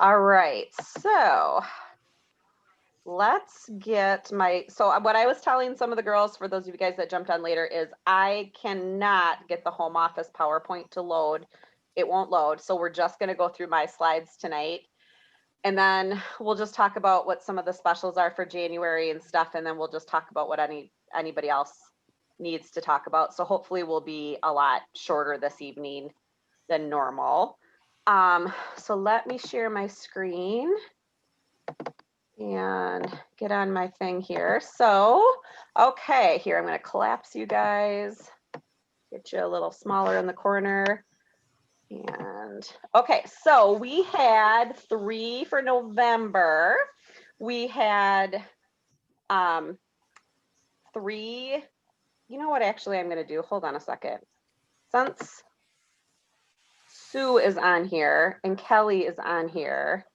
All right, so let's get so what I was telling some of the girls, for those of you guys that jumped on later, is I cannot get the home office PowerPoint to load. It won't load. So we're just going to go through my slides tonight. And then we'll just talk about what some of the specials are for January and stuff. And then we'll just talk about what anybody else needs to talk about. So hopefully we'll be a lot shorter this evening than normal. So let me share my screen and get on my thing here. So, okay, here I'm going to collapse you guys, get you a little smaller in the corner. And okay, so we had 3 for November. We had 3. You know what, actually, I'm going to do, hold on a second. Since Sue is on here and Kelly is on here.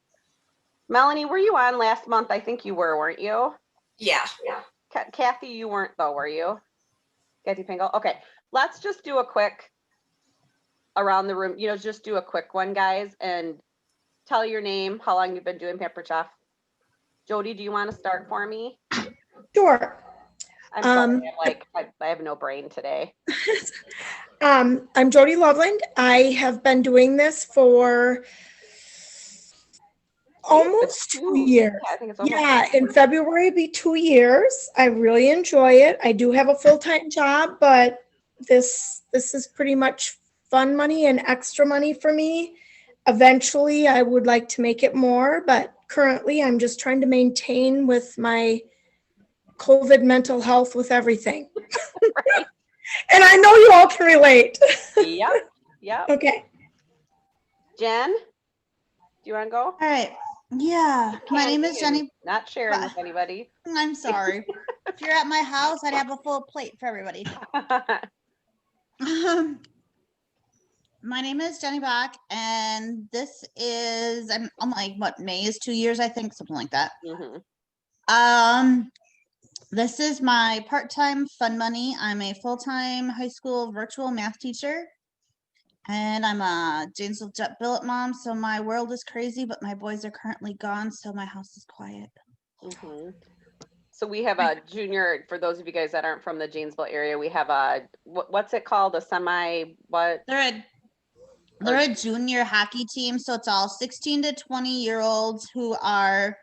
Melanie, were you on last month? I think you were, weren't you? Yeah. Kathy, you weren't though, were you? Kathy Pingle? Okay, let's just do a quick around the room, just do a quick one, guys, and tell your name, how long you've been doing Pampered Chef. Jody, do you want to start for me? Sure. I'm sorry, I have no brain today. I'm Jody Loveland. I have been doing this for almost 2 years. Yeah, I think it's almost in February it'll be 2 years. I really enjoy it. I do have a full-time job, but this is pretty much fun money and extra money for me. Eventually, I would like to make it more, but currently I'm just trying to maintain with my COVID mental health with everything. Right. And I know you all can relate. Yep. Okay. Jen, do you want to go? All right. Yeah. My name is Jenny. Not sharing with anybody. I'm sorry. If you're at my house, I'd have a full plate for everybody. My name is Jenny Bach, and this is, I'm like, what, May is 2 years, I think, something like that. Mm-hmm. This is my part-time fun money. I'm a full-time high school virtual math teacher, and I'm a Janesville Jet billet mom, so my world is crazy, but my boys are currently gone, so my house is quiet. Mm-hmm. So we have a junior, for those of you guys that aren't from the Janesville area, we have a, what's it called? A what? They're a junior hockey team, so it's all 16 to 20-year-olds who are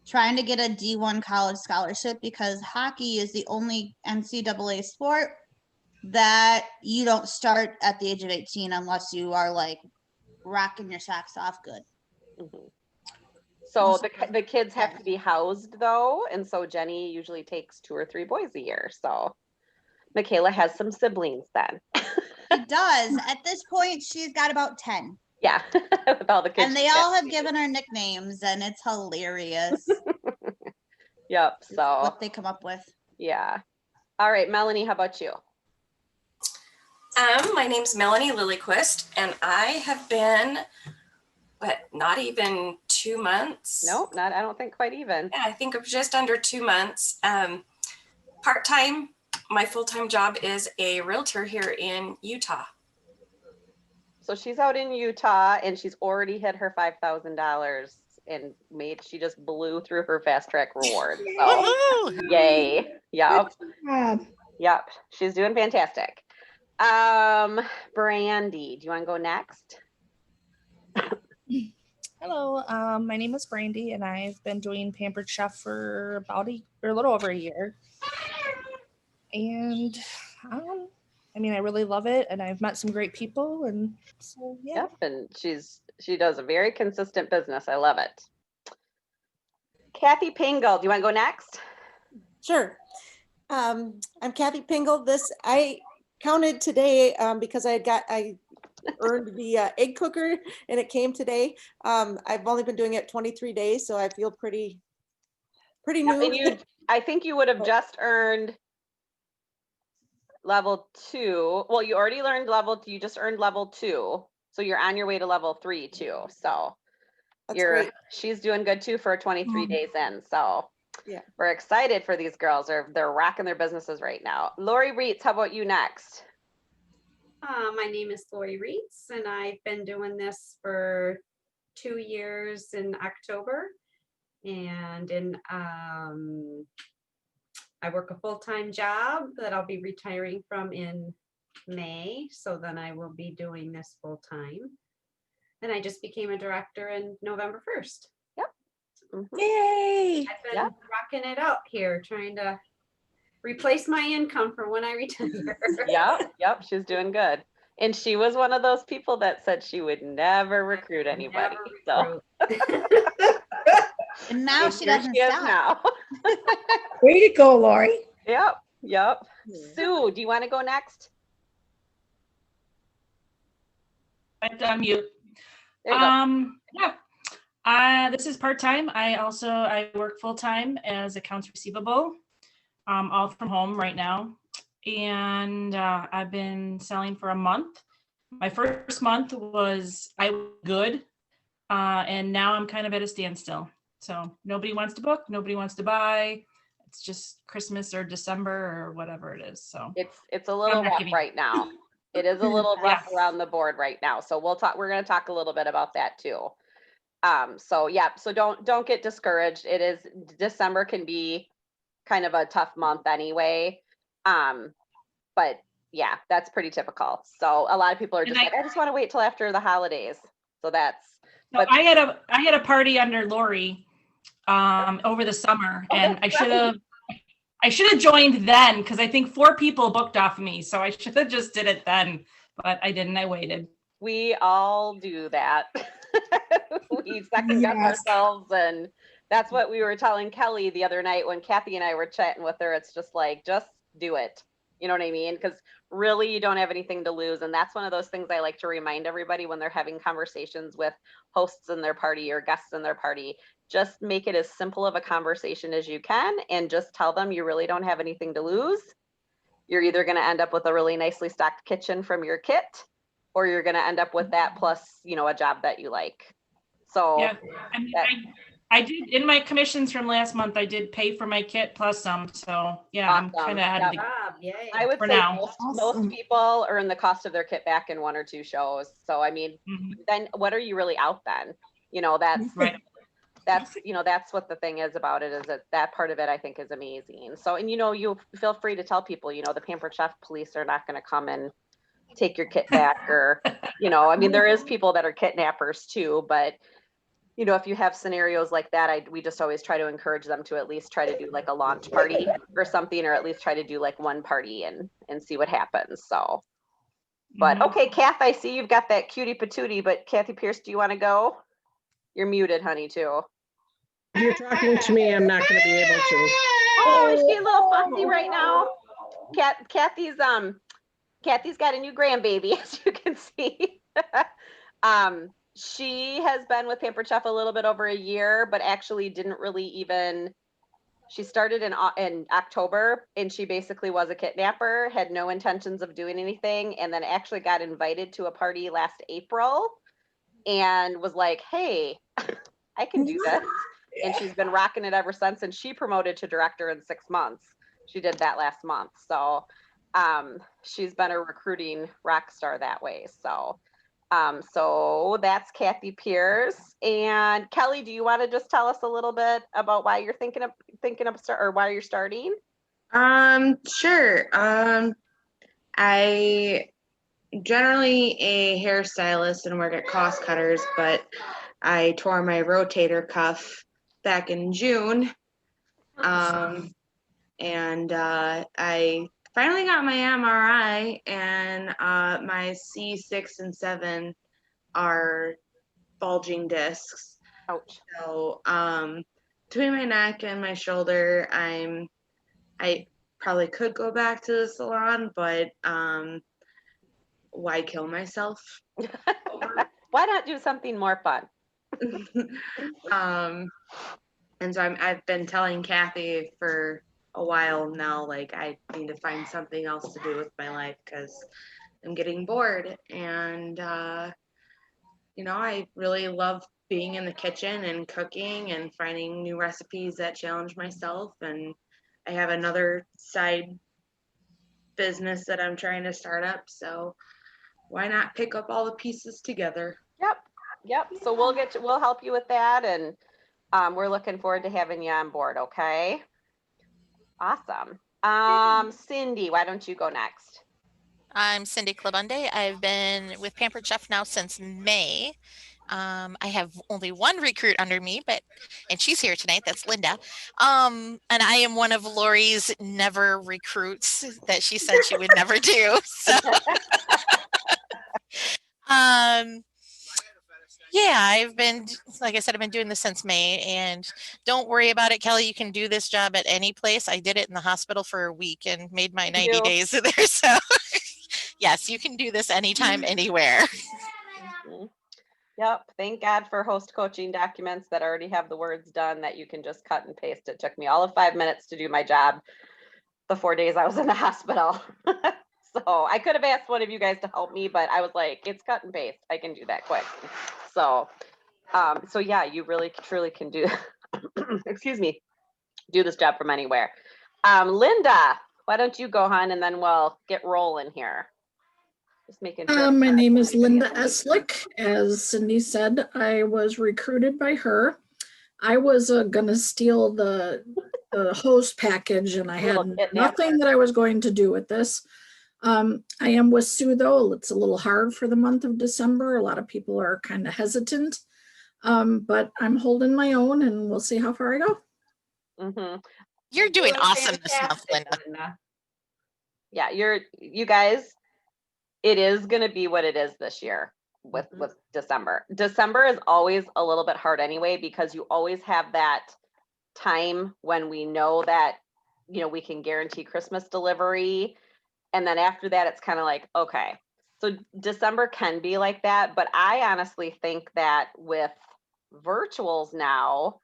trying to get a D1 college scholarship, because hockey is the only NCAA sport that you don't start at the age of 18 unless you are like rocking your socks off good. Mm-hmm. So the kids have to be housed though, and so Jenny usually takes 2 or 3 boys a year. So Michaela has some siblings then. She does. At this point, she's got about 10. Yeah, with all the kids. And they all have given her nicknames, and it's hilarious. Yep. So what they come up with. Yeah. All right, Melanie, how about you? My name's Melanie Lilyquist, and I have been, not even 2 months? Nope, I don't think quite even. Yeah, I think of just under 2 months. Part-time, my full-time job is a realtor here in Utah. So she's out in Utah, and she's already hit her $5,000 and she just blew through her fast track reward. So yay. Yep. Yep. She's doing fantastic. Brandy, do you want to go next? Hello, my name is Brandy, and I've been doing Pampered Chef for about a little over a year. And I really love it, and I've met some great people, and so yeah. Yep, and she does a very consistent business. I love it. Kathy Pingle, do you want to go next? Sure. I'm Kathy Pingle. I counted today because I earned the egg cooker, and it came today. I've only been doing it 23 days, so I feel pretty new. And I think you would have just earned level 2. Well, you already learned you just earned level 2. So you're on your way to level 3 too. So she's doing good too for 23 days in. So yeah, we're excited for these girls. They're rocking their businesses right now. Lori Reitz, how about you next? My name is Lori Reitz, and I've been doing this for 2 years in October. And I work a full-time job that I'll be retiring from in May. So then I will be doing this full-time. And I just became a director in November 1st. Mhm. Yay! I've been Yeah. rocking it out here, trying to replace my income for when I retire. Yep, she's doing good. And she was one of those people that said she would never recruit anybody. Never So recruit. And now and she here doesn't she is stop. now. Way to go, Lori. Yep. Sue, do you want to go next? But unmute. There you go. Yeah. This is part-time. I work full-time as accounts receivable, all from home right now. And I've been selling for a month. My first month was good. And now I'm kind of at a standstill. So nobody wants to book, nobody wants to buy. It's just Christmas or December or whatever it is. So It's a little not rough giving- right now. It is a little rough Yes. around the board right now. So we're going to talk a little bit about that too. So yeah, so don't get discouraged. December can be kind of a tough month anyway. But yeah, that's pretty typical. So a lot of people are just like, I just want to wait till after the holidays. So that's, So but- I had a party under Lori over the summer, Oh, and that's I should have joined then, because I think 4 people booked off of me. So I should have just did it then, but I didn't. I waited. we all do that. We second guess Yes. ourselves, and that's what we were telling Kelly the other night when Kathy and I were chatting with her. It's just like, just do it. You know what I mean? Because really, you don't have anything to lose. And that's one of those things I like to remind everybody when they're having conversations with hosts in their party or guests in their party. Just make it as simple of a conversation as you can and just tell them you really don't have anything to lose. You're either going to end up with a really nicely stocked kitchen from your kit, or you're going to end up with that plus, a job that you like. So Yeah, I mean, I did in my commissions from last month. I did pay for my kit plus some. So yeah, I'm Awesome. kind of ahead of the Job, yay. I would for say now. most Awesome. people earn the cost of their kit back in 1 or 2 shows. So I mean, Mhm. then what are you really out then? Right. That's what the thing is about it, is that part of it I think is amazing. So, and you feel free to tell people, the Pampered Chef police are not going to come and take your kit back or, I mean, there is people that are kidnappers too, but if you have scenarios like that, we just always try to encourage them to at least try to do like a launch party or something, or at least try to do like one party and see what happens. So, but Mhm. okay, Kath, I see you've got that cutie patootie, but Kathy Pierce, do you want to go? You're muted, honey, too. If you're talking to me, I'm not going to be able to. Oh, is she a little fussy right now? Kathy's got a new grandbaby, as you can see. She has been with Pampered Chef a little bit over a year, but actually didn't really even. She started in October, and she basically was a kidnapper, had no intentions of doing anything, and then actually got invited to a party last April, and was like, "Hey, I can do this." And she's been rocking it ever since. And she promoted to director in 6 months. She did that last month. So she's been a recruiting rock star that way. So that's Kathy Pierce. And Kelly, do you want to just tell us a little bit about why you're thinking of or why you're starting? Sure. I generally a hairstylist and work at Cost Cutters, but I tore my rotator cuff back in June. And I finally got my MRI, and my C6 and 7 are bulging discs. Ouch. So between my neck and my shoulder, I probably could go back to the salon, but why kill myself? Why not do something more fun? And so I've been telling Kathy for a while now, like I need to find something else to do with my life because I'm getting bored. And I really love being in the kitchen and cooking and finding new recipes that challenge myself. And I have another side business that I'm trying to start up. So why not pick up all the pieces together? Yep. Yep. So we'll help you with that, and we're looking forward to having you on board. Okay. Awesome. Cindy, why don't you go next? I'm Cindy Clabunde. I've been with Pampered Chef now since May. I have only one recruit under me, and she's here tonight. That's Linda. And I am one of Lori's never recruits that she said she would never do. So, yeah, like I said, I've been doing this since May, and don't worry about it, Kelly. You can do this job at any place. I did it in the hospital for a week and made my 90 days there. So yes, you can do this anytime, anywhere. Mm-hmm. Yep. Thank God for host coaching documents that already have the words done that you can just cut and paste. It took me all of 5 minutes to do my job the 4 days I was in the hospital. So I could have asked one of you guys to help me, but I was like, it's cut and paste. I can do that quick. So, so yeah, you really truly can do, excuse me, do this job from anywhere. Linda, why don't you go, hon, and then we'll get rolling here. Just making sure. My name is Linda Eslick. As Cindy said, I was recruited by her. I was gonna steal the host package, and I had nothing that I was going to do with this. I am with Sue, though. It's a little hard for the month of December. A lot of people are kind of hesitant, but I'm holding my own, and we'll see how far I go. Mm-hmm. You're doing awesome this month, Linda. Yeah, you guys, it is going to be what it is this year with December. December is always a little bit hard anyway, because you always have that time when we know that, we can guarantee Christmas delivery. And then after that, it's kind of like, okay, so December can be like that. But I honestly think that with virtuals now,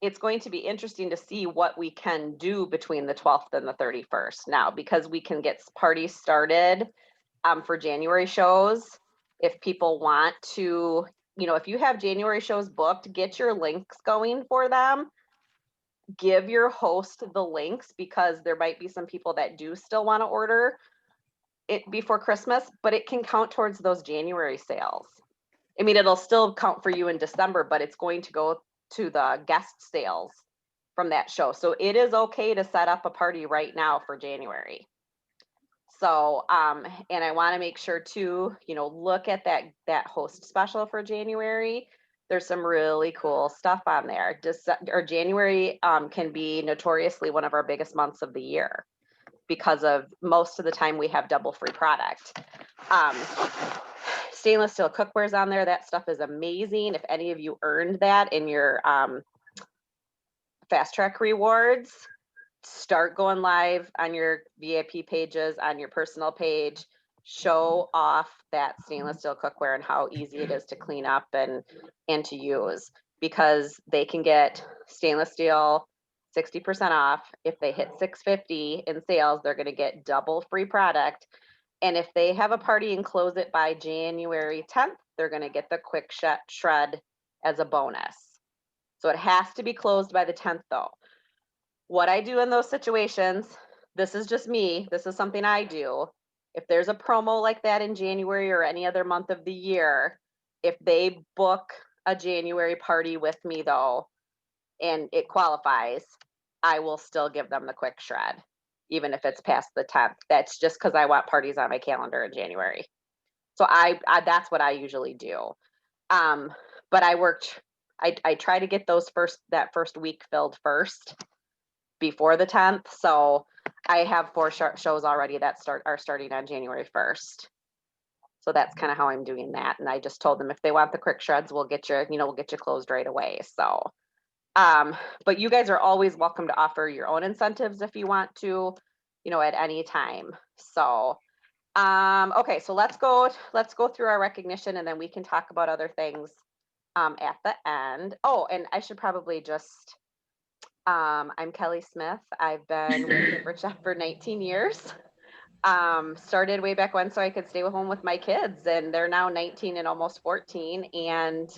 it's going to be interesting to see what we can do between the 12th and the 31st now, because we can get parties started for January shows. If people want to, if you have January shows booked, get your links going for them. Give your host the links, because there might be some people that do still want to order it before Christmas, but it can count towards those January sales. I mean, it'll still count for you in December, but it's going to go to the guest sales from that show. So it is okay to set up a party right now for January. So, and I want to make sure too, look at that host special for January. There's some really cool stuff on there. January can be notoriously one of our biggest months of the year, because of most of the time we have double free product. Stainless steel cookware's on there. That stuff is amazing. If any of you earned that in your Fast Track rewards, start going live on your VIP pages, on your personal page. Show off that stainless steel cookware and how easy it is to clean up and to use, because they can get stainless steel 60% off. If they hit $650 in sales, they're going to get double free product. And if they have a party and close it by January 10th, they're going to get the quick shred as a bonus. So it has to be closed by the 10th though. What I do in those situations, this is just me, this is something I do. If there's a promo like that in January or any other month of the year, if they book a January party with me though, and it qualifies, I will still give them the quick shred, even if it's past the 10th. That's just because I want parties on my calendar in January. So I that's what I usually do. But I try to get that first week filled first before the 10th. So I have 4 shows already that are starting on January 1st. So that's kind of how I'm doing that. And I just told them if they want the quick shreds, we'll get you closed right away. So, but you guys are always welcome to offer your own incentives if you want to, at any time. So, okay, so let's go through our recognition, and then we can talk about other things at the end. Oh, and I should probably just, I'm Kelly Smith. I've been with Pampered Chef for 19 years. Started way back when so I could stay home with my kids, and they're now 19 and almost 14. And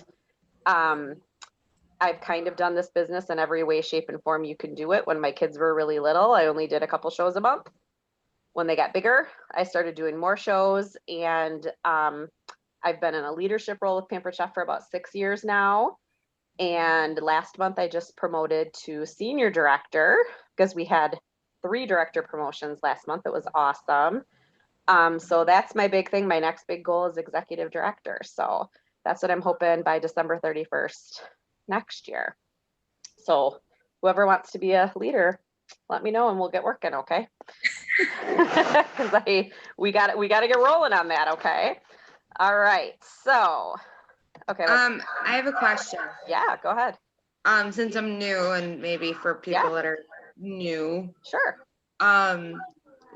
I've kind of done this business in every way, shape, and form you can do it. When my kids were really little, I only did a couple shows a month. When they got bigger, I started doing more shows, and I've been in a leadership role with Pampered Chef for about 6 years now. And last month I just promoted to senior director because we had 3 director promotions last month. It was awesome. So that's my big thing. My next big goal is executive director. So that's what I'm hoping by December 31st next year. So whoever wants to be a leader, let me know and we'll get working, okay? Because we got to get rolling on that, okay? All right. So, okay. I have a question. Yeah, go ahead. Since I'm new and maybe for people that are new. Sure.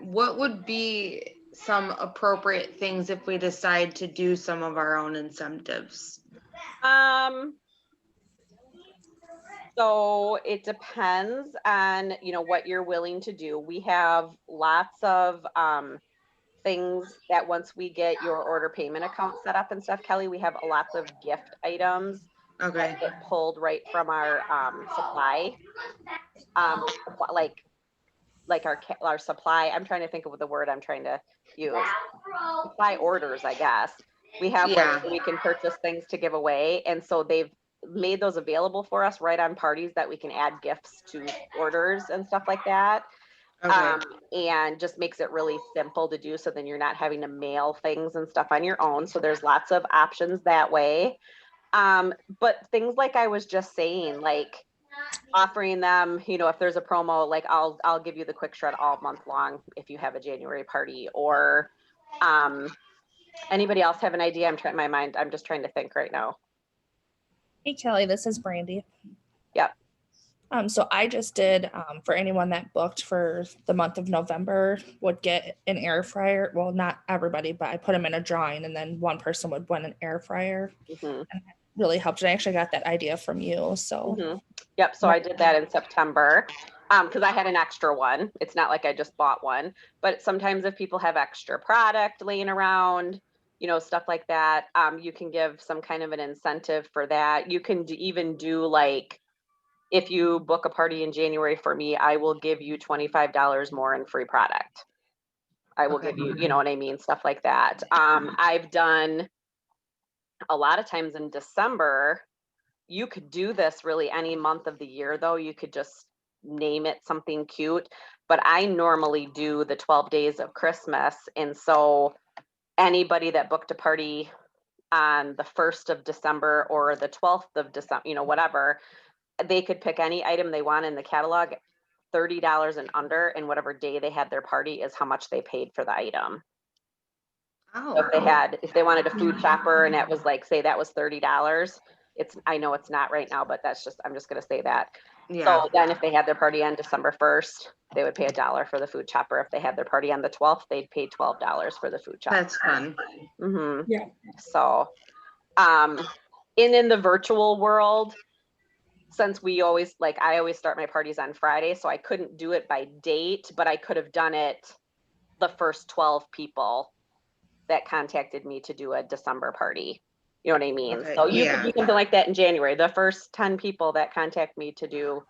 What would be some appropriate things if we decide to do some of our own incentives? So it depends on, what you're willing to do. We have lots of things that once we get your order payment account set up and stuff, Kelly, we have lots of gift items that get pulled right from our supply, like our supply. I'm trying to think of the word I'm trying to use. Supply orders, I guess. We have ones where we can purchase things to give away, and so they've made those available for us right on parties that we can add gifts to orders and stuff like that. And just makes it really simple to do, so then you're not having to mail things and stuff on your own. So there's lots of options that way. But things like I was just saying, like offering them, if there's a promo, like I'll give you the quick shred all month long if you have a January party. Or anybody else have an idea? I'm just trying to think right now. Hey Kelly, this is Brandy. Yep. So I just did, for anyone that booked for the month of November would get an air fryer. Well, not everybody, but I put them in a drawing and then one person would win an air fryer. And that really helped. And I actually got that idea from you. So Yep. So I did that in September because I had an extra one. It's not like I just bought one, but sometimes if people have extra product laying around, stuff like that, you can give some kind of an incentive for that. You can even do like, if you book a party in January for me, I will give you $25 more in free product. I will give you, you know what I mean? Stuff like that. I've done a lot of times in December. You could do this really any month of the year, though. You could just name it something cute. But I normally do the 12 days of Christmas. And so anybody that booked a party on the 1st of December or the 12th of December, whatever, they could pick any item they want in the catalog, $30 and under, and whatever day they had their party is how much they paid for the item. So if they wanted a food shopper and that was like, say that was $30, I know it's not right now, but I'm just going to say that. So then if they had their party on December 1st, they would pay $1 for the food shopper. If they had their party on the 12th, they'd pay $12 for the food shopper. That's fun. Yeah. So, in the virtual world, since I always start my parties on Friday, so I couldn't do it by date, but I could have done it the first 12 people that contacted me to do a December party. You know what I mean? So you could do something like that in January. The first 10 people that contact me to do,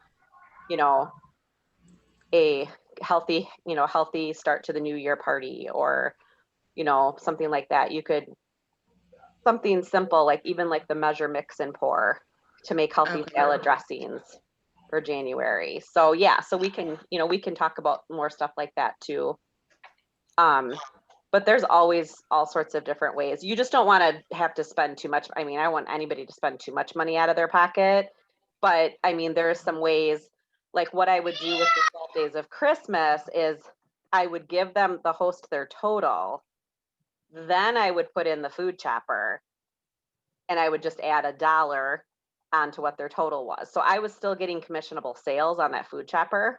a healthy start to the new year party, or, something like that. You could, something simple, like even like the measure, mix and pour to make healthy salad dressings for January. So so we can talk about more stuff like that too. But there's always all sorts of different ways. You just don't want to have to spend too much. I mean, I don't want anybody to spend too much money out of their pocket, but I mean, there are some ways, like what I would do with the 12 days of Christmas is I would give them, the host, their total. Then I would put in the food chopper and I would just add $1 onto what their total was. So I was still getting commissionable sales on that food chopper.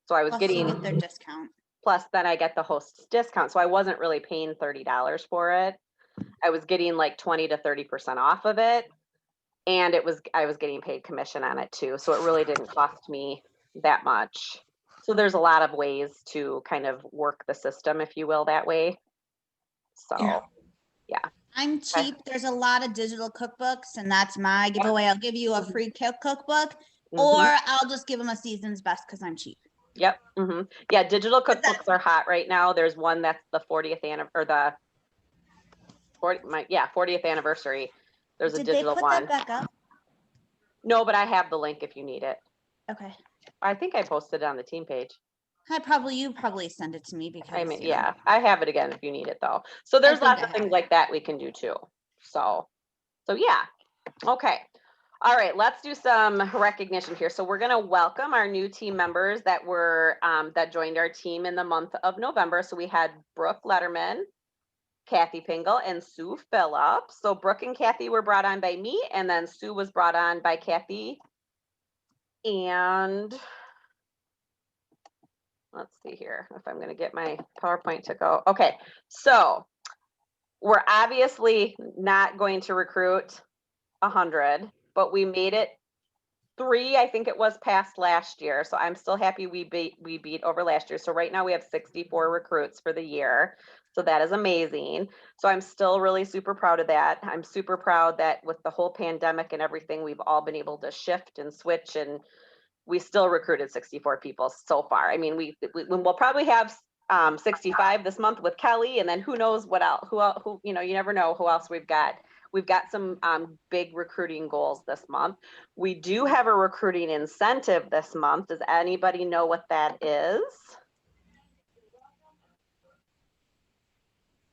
So I was Plus getting you get their discount. Plus then I get the host's discount. So I wasn't really paying $30 for it. I was getting like 20 to 30% off of it. And I was getting paid commission on it too. So it really didn't cost me that much. So there's a lot of ways to kind of work the system, if you will, that way. So yeah. I'm cheap. There's a lot of digital cookbooks, and that's my giveaway. I'll give you a free cookbook, or I'll just give them a season's best because I'm cheap. Yep. Yeah, digital cookbooks are hot right now. There's one that's the 40th anniversary, or 40th anniversary. There's a Did they digital put one. that back up? No, but I have the link if you need it. Okay. I think I posted it on the team page. You probably send it to me because I mean, you know. yeah, I have it again if you need it though. So there's think lots I of things like that we can do too. So yeah. Okay. All right, let's do some recognition here. So we're going to welcome our new team members that were that joined our team in the month of November. So we had Brooke Letterman, Kathy Pingle, and Sue Phillips. So Brooke and Kathy were brought on by me, and then Sue was brought on by Kathy. And let's see here if I'm going to get my PowerPoint to go. Okay, so we're obviously not going to recruit 100, but we made it 3, I think it was, past last year. So I'm still happy we beat over last year. So right now we have 64 recruits for the year. So that is amazing. So I'm still really super proud of that. I'm super proud that with the whole pandemic and everything, we've all been able to shift and switch, and we still recruited 64 people so far. I mean, we'll probably have 65 this month with Kelly, and then who knows what else, who, you know, you never know who else we've got. We've got some big recruiting goals this month. We do have a recruiting incentive this month. Does anybody know what that is?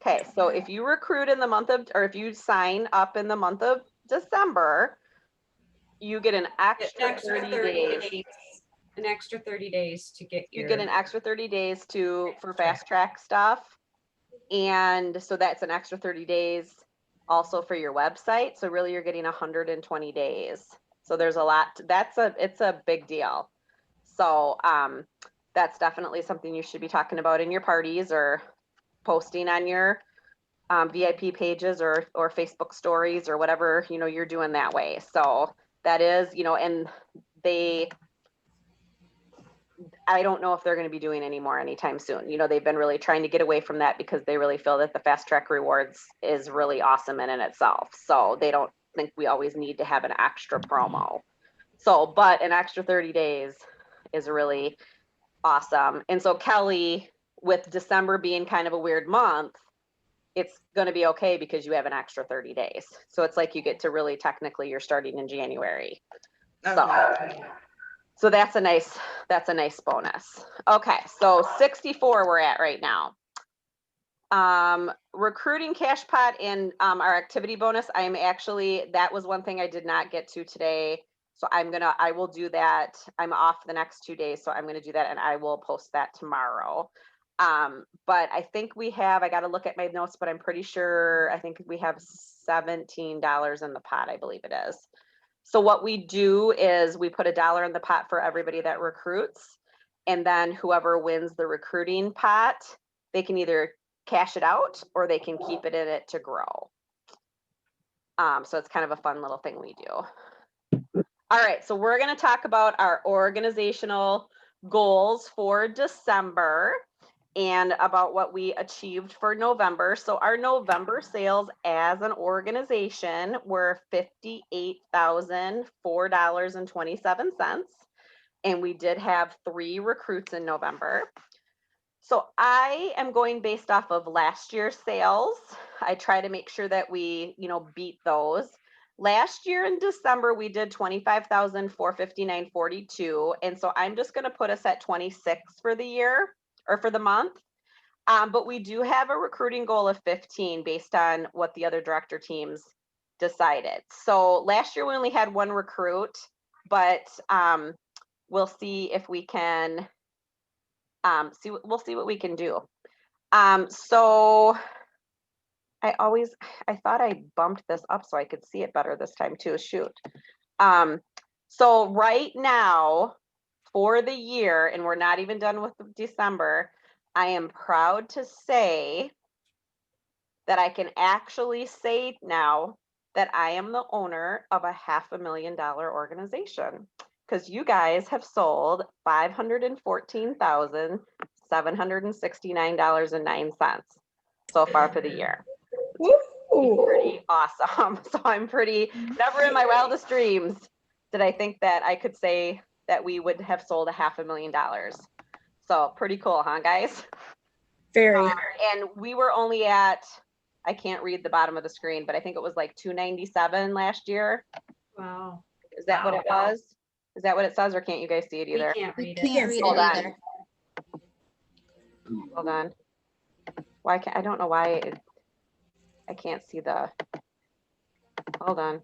Okay, so if you recruit in the month of, or if you sign up in the month of December, you get an extra 30 days. An extra 30 days to get You get an extra 30 days for fast track stuff. And so that's an extra 30 days also for your website. So really you're getting 120 days. So there's a lot, it's a big deal. So that's definitely something you should be talking about in your parties or posting on your VIP pages or Facebook stories or whatever, you know, you're doing that way. So that is, you know, and I don't know if they're going to be doing any more anytime soon. You know, they've been really trying to get away from that because they really feel that the fast track rewards is really awesome in itself. So they don't think we always need to have an extra promo. So, but an extra 30 days is really awesome. And so Kelly, with December being kind of a weird month, it's going to be okay because you have an extra 30 days. So it's like you get to really technically you're starting in January. Okay. So that's a nice bonus. Okay, so 64 we're at right now. Recruiting cash pot and our activity bonus. That was one thing I did not get to today. So I will do that. I'm off the next 2 days, so I'm going to do that and I will post that tomorrow. But I think I got to look at my notes, but I'm pretty sure, I think we have $17 in the pot, I believe it is. So what we do is we put $1 in the pot for everybody that recruits, and then whoever wins the recruiting pot, they can either cash it out or they can keep it in it to grow. So it's kind of a fun little thing we do. All right, so we're going to talk about our organizational goals for December and about what we achieved for November. So our November sales as an organization were $58,004.27. And we did have 3 recruits in November. So I am going based off of last year's sales. I try to make sure that we, you know, beat those. Last year in December, we did $25,459.42. And so I'm just going to put us at 26 for the year or for the month. But we do have a recruiting goal of 15 based on what the other director teams decided. So last year we only had 1 recruit, but we'll see if we can we'll see what we can do. So I thought I bumped this up so I could see it better this time too. Shoot. So right now for the year, and we're not even done with December, I am proud to say that I can actually say now that I am the owner of a $500,000 organization, because you guys have sold $514,769.09 so far for the year. Pretty awesome. So I'm never in my wildest dreams did I think that I could say that we would have sold $500,000. So pretty cool, huh, guys? Very. And we were only at, I can't read the bottom of the screen, but I think it was like 297 last year. Wow. Is that what it was? Is that what it says, or can't you guys see it We either? can't We read it. can't read Hold it on. either. Hold on. Why can't I don't know why I can't see the. Hold on.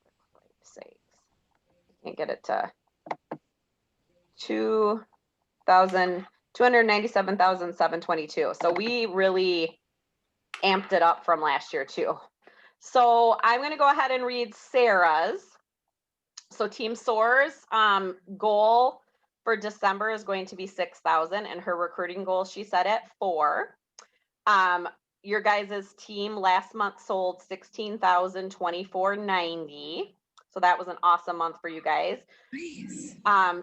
For Christ's sakes. Can't get it to 297,722. So we really amped it up from last year too. So I'm going to go ahead and read Sarah's. So Team Soar's goal for December is going to be 6,000, and her recruiting goal she set at 4. Your guys' team last month sold 16,024.90. So that was an awesome month for you guys. Nice.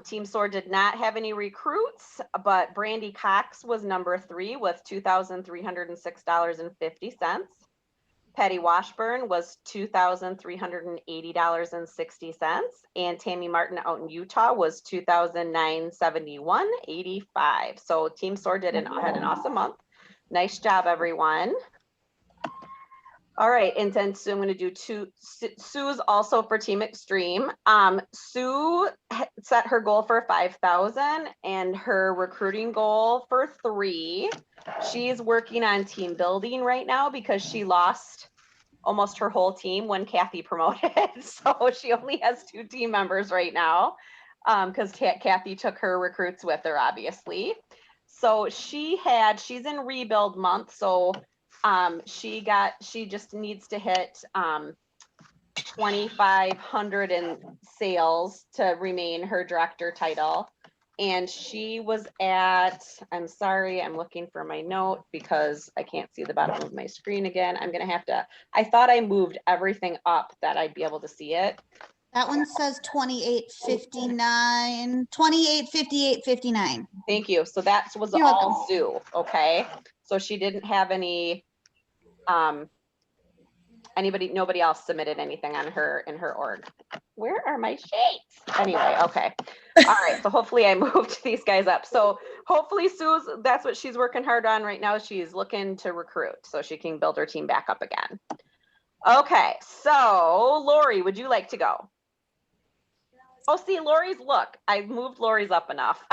Team Soar did not have any recruits, but Brandy Cox was number 3 with $2,306.50. Patty Washburn was $2,380.60. And Tammy Martin out in Utah was $2,971.85. So Team Soar had an awesome month. Nice job, everyone. All right, and then so I'm going to do Sue's also for Team Extreme. Sue set her goal for 5,000 and her recruiting goal for 3. She's working on team building right now because she lost almost her whole team when Kathy promoted. So she only has 2 team members right now because Kathy took her recruits with her, obviously. So she's in rebuild month. So she just needs to hit 2,500 in sales to remain her director title. And she was at, I'm sorry, I'm looking for my note because I can't see the bottom of my screen again. I'm going to have to, I thought I moved everything up that I'd be able to see it. That one says 2859, 2858.59. Thank you. So that was You're all welcome. Sue. Okay. So she didn't have any, nobody else submitted anything on her in her org. Where are my sheets? Anyway, okay. All right. So hopefully I moved these guys up. So hopefully Sue's, that's what she's working hard on right now. She's looking to recruit so she can build her team back up again. Okay. So Lori, would you like to go? Oh, see, Lori's, look, I moved Lori's up enough.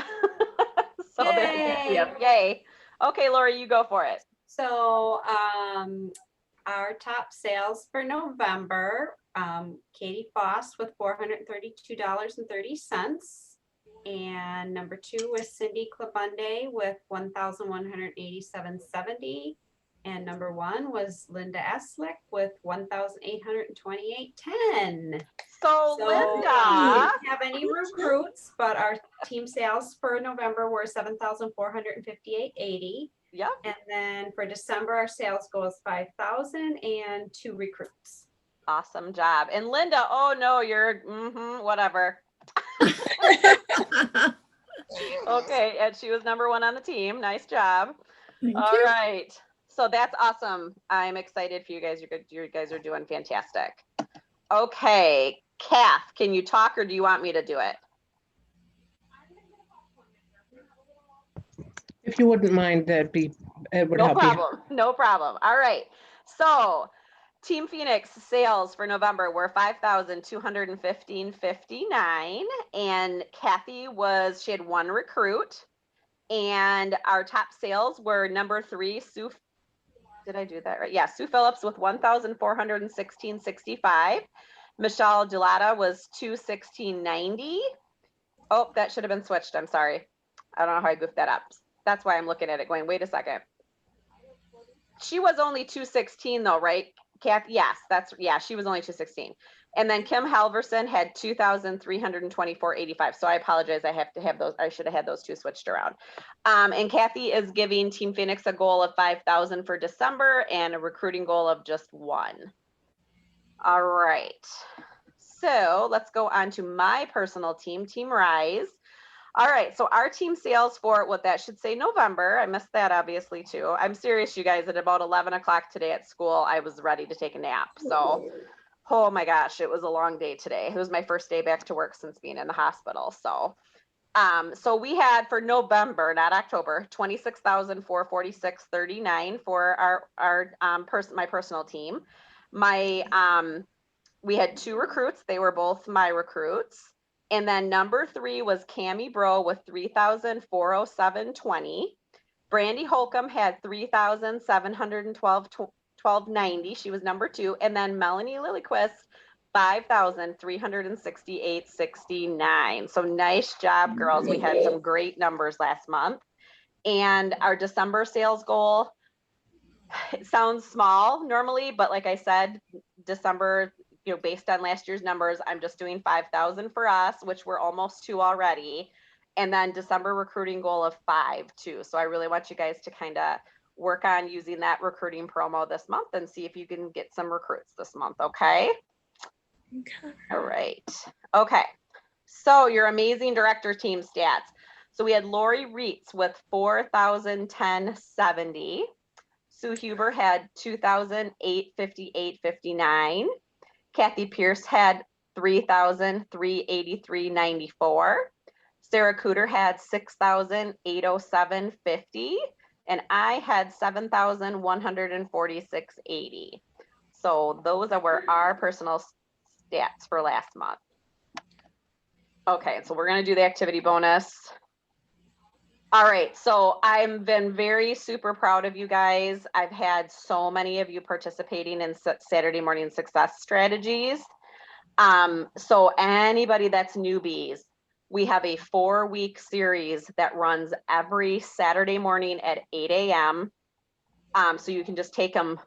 So Yay. Yay. Okay, Lori, you go for it. So our top sales for November, Katie Foss with $432.30. And number 2 was Cindy Klabunde with $1,187.70. And number 1 was Linda Eslick with $1,828.10. So we Linda, didn't have any recruits, but our team sales for November were $7,458.80. Yep. And then for December, our sales goal is 5,000 and 2 recruits. Awesome job. And Linda, oh no, you're whatever. Okay, and she was number 1 on the team. Nice job. All right. So that's awesome. I'm excited for you guys. You guys are doing fantastic. Okay, Kath, can you talk or do you want me to do it? If you wouldn't mind, it would help you. No problem. All right. So Team Phoenix sales for November were $5,215.59. And Kathy she had 1 recruit. And our top sales were number 3, Sue. Did I do that right? Yeah, Sue Phillips with $1,416.65. Michelle Gelata was $216.90. Oh, that should have been switched. I'm sorry. I don't know how I goofed that up. That's why I'm looking at it going, wait a second. She was only $216 though, right? Kath? Yes, she was only $216. And then Kim Halverson had $2,324.85. So I apologize. I should have had those 2 switched around. And Kathy is giving Team Phoenix a goal of 5,000 for December and a recruiting goal of just 1. All right. So let's go on to my personal team, Team Rise. All right, so our team sales for what that should say November. I missed that obviously too. I'm serious, you guys, at about 11 o'clock today at school, I was ready to take a nap. So, oh my gosh, it was a long day today. It was my first day back to work since being in the hospital. So So we had for November, not October, 26,446.39 for my personal team. We had 2 recruits. They were both my recruits. And then number 3 was Cami Bro with 3,407.20. Brandy Holcomb had 3,712.90. She was number 2. And then Melanie Lillyquist, 5,368.69. So nice job, girls. We had some great numbers last month. And our December sales goal, it sounds small normally, but like I said, December, based on last year's numbers, I'm just doing 5,000 for us, which we're almost to already. And then December recruiting goal of 5 too. So I really want you guys to kind of work on using that recruiting promo this month and see if you can get some recruits this month. Okay. Okay. All right. Okay. So your amazing director team stats. So we had Lori Reitz with 4,010.70. Sue Huber had 2,858.59. Kathy Pierce had 3,383.94. Sarah Cooter had 6,807.50. And I had 7,146.80. So those were our personal stats for last month. Okay, so we're going to do the activity bonus. All right, so I've been very super proud of you guys. I've had so many of you participating in Saturday morning success strategies. So anybody that's newbies, we have a 4-week series that runs every Saturday morning at 8 a.m. So you can just take them,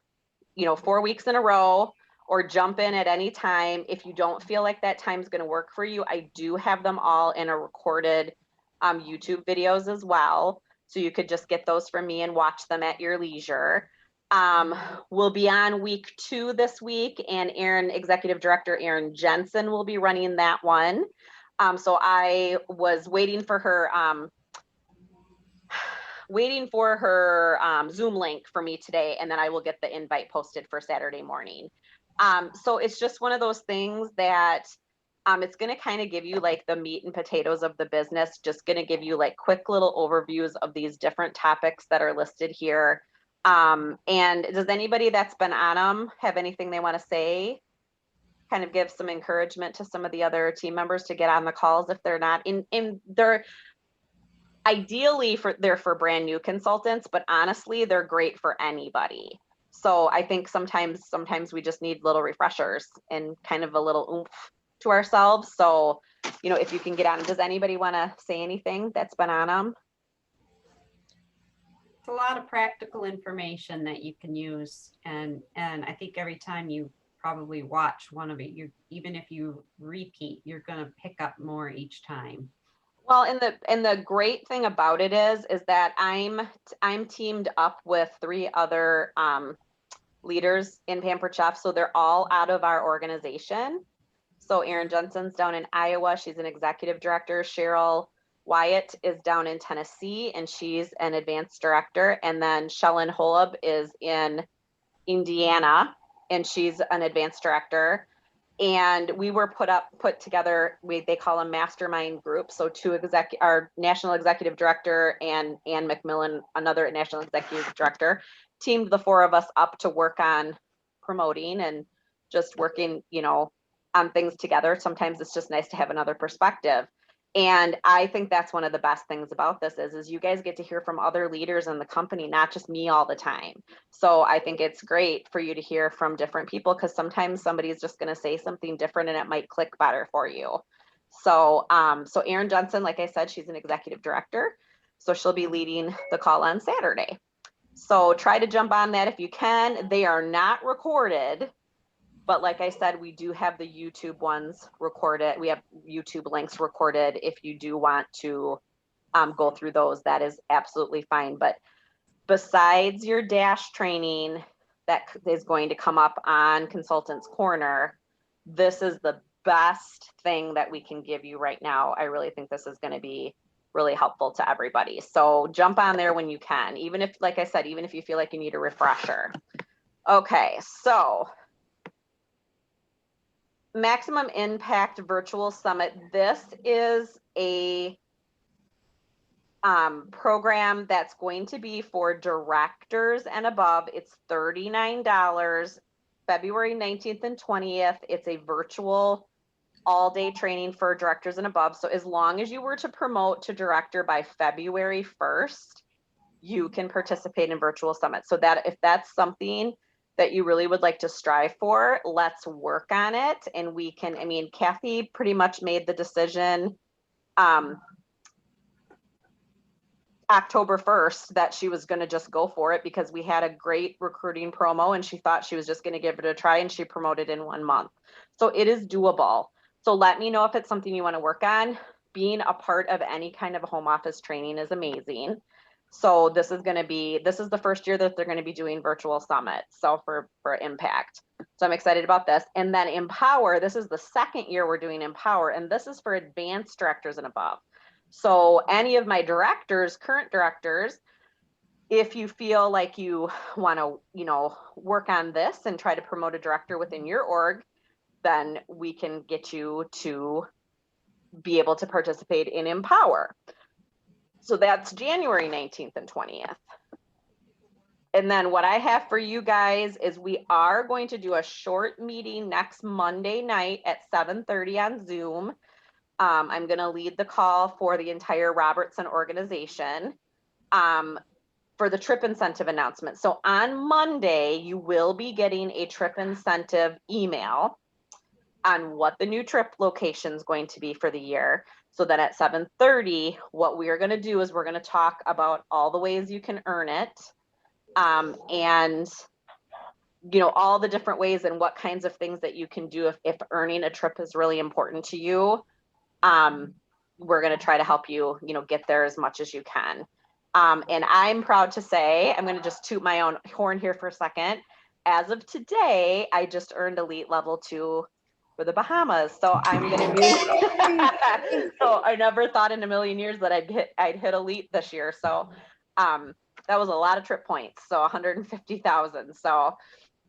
4 weeks in a row or jump in at any time. If you don't feel like that time's going to work for you, I do have them all in a recorded YouTube videos as well. So you could just get those from me and watch them at your leisure. We'll be on week 2 this week, and Executive Director Erin Jensen will be running that one. So I was waiting for her Zoom link for me today, and then I will get the invite posted for Saturday morning. So it's just one of those things that it's going to kind of give you like the meat and potatoes of the business, just going to give you like quick little overviews of these different topics that are listed here. And does anybody that's been on them have anything they want to say? Kind of give some encouragement to some of the other team members to get on the calls if they're not they're ideally they're for brand new consultants, but honestly, they're great for anybody. So I think sometimes we just need little refreshers and kind of a little oomph to ourselves. So, if you can get on, does anybody want to say anything that's been on them? It's a lot of practical information that you can use. And I think every time you probably watch one of it, even if you repeat, you're going to pick up more each time. Well, and the great thing about it is that I'm teamed up with 3 other leaders in Pampered Chef. So they're all out of our organization. So Erin Jensen's down in Iowa. She's an executive director. Cheryl Wyatt is down in Tennessee, and she's an advanced director. And then Shellen Holub is in Indiana, and she's an advanced director. And we were put together, they call them mastermind groups. So our national executive director and Ann McMillan, another national executive director, teamed the 4 of us up to work on promoting and just working, on things together. Sometimes it's just nice to have another perspective. And I think that's one of the best things about this is you guys get to hear from other leaders in the company, not just me all the time. So I think it's great for you to hear from different people, because sometimes somebody's just going to say something different and it might click better for you. So, so Erin Jensen, like I said, she's an executive director. So she'll be leading the call on Saturday. So try to jump on that if you can. They are not recorded, but like I said, we do have the YouTube ones recorded. We have YouTube links recorded. If you do want to go through those, that is absolutely fine. But besides your DASH training that is going to come up on Consultants Corner, this is the best thing that we can give you right now. I really think this is going to be really helpful to everybody. So jump on there when you can, even if, like I said, even if you feel like you need a refresher. Okay, so Maximum Impact Virtual Summit. This is a program that's going to be for directors and above. It's $39, February 19th and 20th. It's a virtual all-day training for directors and above. So as long as you were to promote to director by February 1st, you can participate in virtual summit. So that if that's something that you really would like to strive for, let's work on it. And we can, I mean, Kathy pretty much made the decision October 1st that she was going to just go for it because we had a great recruiting promo and she thought she was just going to give it a try and she promoted in 1 month. So it is doable. So let me know if it's something you want to work on. Being a part of any kind of home office training is amazing. So this is the first year that they're going to be doing virtual summit. So for Impact. So I'm excited about this. And then Empower, this is the second year we're doing Empower, and this is for advanced directors and above. So any of my directors, current directors, if you feel like you want to, work on this and try to promote a director within your org, then we can get you to be able to participate in Empower. So that's January 19th and 20th. And then what I have for you guys is we are going to do a short meeting next Monday night at 7:30 on Zoom. I'm going to lead the call for the entire Robertson organization for the trip incentive announcement. So on Monday, you will be getting a trip incentive email on what the new trip location is going to be for the year. So then at 7:30, what we are going to do is we're going to talk about all the ways you can earn it and all the different ways and what kinds of things that you can do if earning a trip is really important to you. We're going to try to help you, get there as much as you can. And I'm proud to say, I'm going to just toot my own horn here for a second. As of today, I just earned Elite Level 2 for the Bahamas. So I'm going to be, so I never thought in a million years that I'd hit Elite this year. So, that was a lot of trip points. So 150,000. So,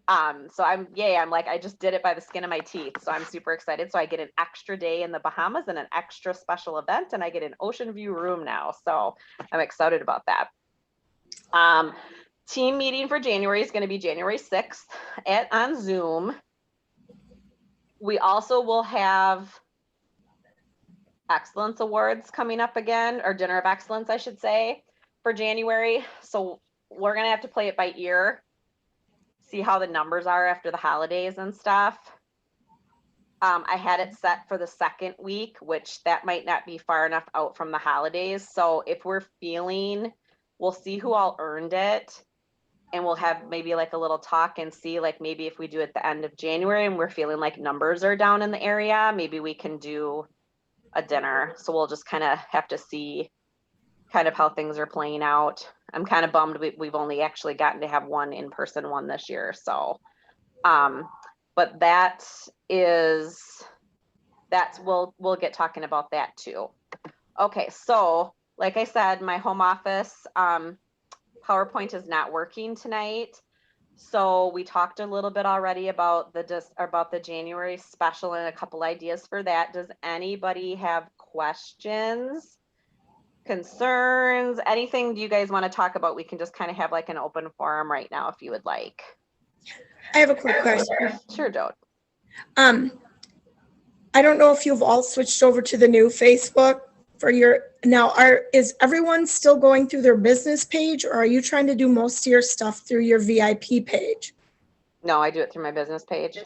I'm like, I just did it by the skin of my teeth. So I'm super excited. So I get an extra day in the Bahamas and an extra special event, and I get an ocean view room now. So I'm excited about that. Team meeting for January is going to be January 6th on Zoom. We also will have Excellence Awards coming up again, or Dinner of Excellence, I should say, for January. So we're going to have to play it by ear. See how the numbers are after the holidays and stuff. I had it set for the second week, which that might not be far enough out from the holidays. So if we're we'll see who all earned it, and we'll have maybe like a little talk and see like maybe if we do at the end of January and we're feeling like numbers are down in the area, maybe we can do a dinner. So we'll just kind of have to see kind of how things are playing out. I'm kind of bummed we've only actually gotten to have one in-person one this year. So, but we'll get talking about that too. Okay. So like I said, my home office, PowerPoint is not working tonight. So we talked a little bit already about the January special and a couple ideas for that. Does anybody have questions, concerns, anything you guys want to talk about? We can just kind of have like an open forum right now if you would like. I have a quick question. Sure, Jode. I don't know if you've all switched over to the new Facebook is everyone still going through their business page, or are you trying to do most of your stuff through your VIP page? No, I do it through my business page.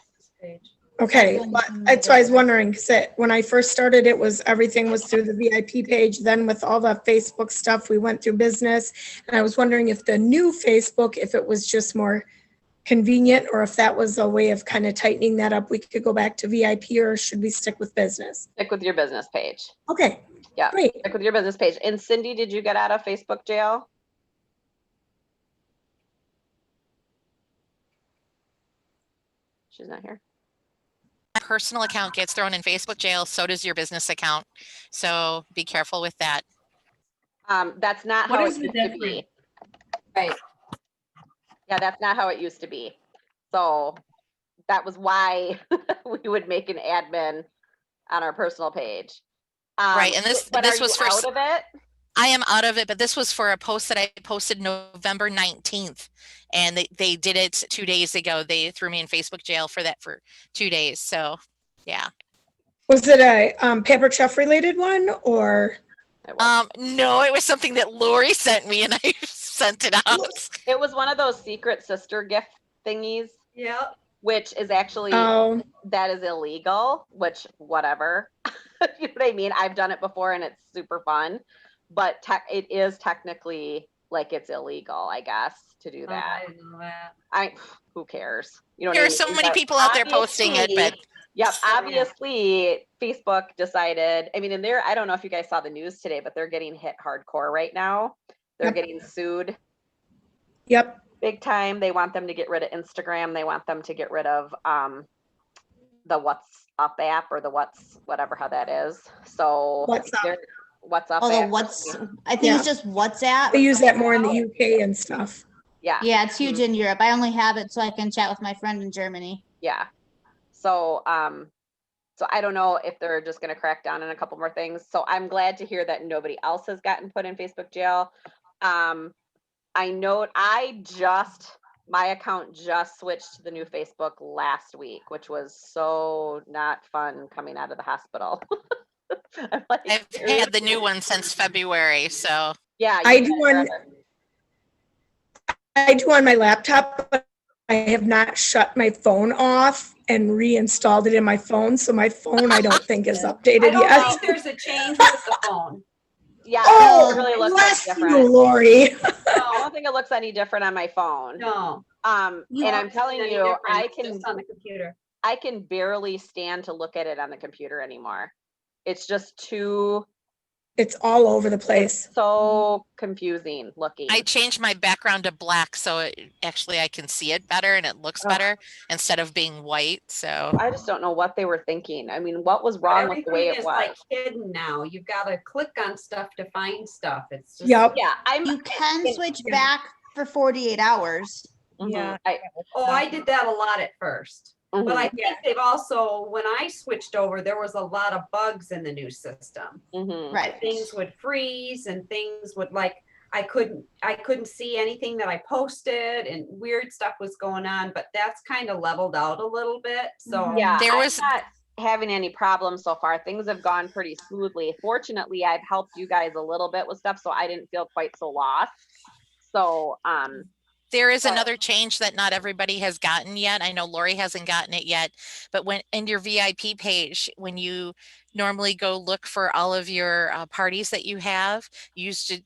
Okay, that's why I was wondering, because when I first started, everything was through the VIP page. Then with all the Facebook stuff, we went through business. And I was wondering if the new Facebook, if it was just more convenient, or if that was a way of kind of tightening that up, we could go back to VIP, or should we stick with business? Stick with your business page. Okay. Yeah, great. Stick with your business page. And Cindy, did you get out of Facebook jail? She's not here. Personal account gets thrown in Facebook jail, so does your business account. So be careful with that. That's not how it used to be. Right. Yeah, that's not how it used to be. So that was why we would make an admin on our personal page. Right, and this was for out of it. I am out of it, but this was for a post that I posted November 19th, and they did it 2 days ago. They threw me in Facebook jail for that for 2 days. So, yeah. Was it a Pampered Chef related one or? No, it was something that Lori sent me, and I sent it out. It was one of those secret sister gift thingies. Yeah. Which is actually, Oh. that is illegal, which whatever. You know what I mean? I've done it before and it's super fun, but it is technically like it's illegal, I guess, to do that. I didn't know that. Who cares? You know, There are so many people out there posting it, but yep, obviously Facebook decided, I mean, and I don't know if you guys saw the news today, but they're getting hit hardcore right now. They're getting sued. Yep. Big time. They want them to get rid of Instagram. They want them to get rid of the WhatsApp app or the whatever how that is. So WhatsApp. WhatsApp. Oh, app. I think it's just WhatsApp. They use that more in the UK and stuff. Yeah. Yeah, it's huge in Europe. I only have it so I can chat with my friend in Germany. Yeah. So so I don't know if they're just going to crack down on a couple more things. So I'm glad to hear that nobody else has gotten put in Facebook jail. I know my account just switched to the new Facebook last week, which was so not fun coming out of the hospital. I've had the new one since February, so. Yeah. I do on my laptop, but I have not shut my phone off and reinstalled it in my phone. So my phone, I don't think is updated I don't yet. think there's a change with the phone. Yeah, Oh, it really looks bless different. you, Lori. I don't think it looks any different on my phone. No. And I'm telling you, I just on the computer. I can barely stand to look at it on the computer anymore. It's just too. It's all over the place. So confusing looking. I changed my background to black so I can see it better and it looks better instead of being white. So I just don't know what they were thinking. I mean, what was wrong with the way it was? Like hidden now. You've got to click on stuff to find stuff. It's just Yep. Yeah, You can switch back for 48 hours. Yeah. I did that a lot at first. But I think they've also, when I switched over, there was a lot of bugs in the new system. Right. Things would freeze and things would I couldn't see anything that I posted and weird stuff was going on, but that's kind of leveled out a little bit. So yeah, I'm not having any problems so far. Things have gone pretty smoothly. Fortunately, I've helped you guys a little bit with stuff, so I didn't feel quite so lost. So, there is another change that not everybody has gotten yet. I know Lori hasn't gotten it yet, but when in your VIP page, when you normally go look for all of your parties that you have, you used to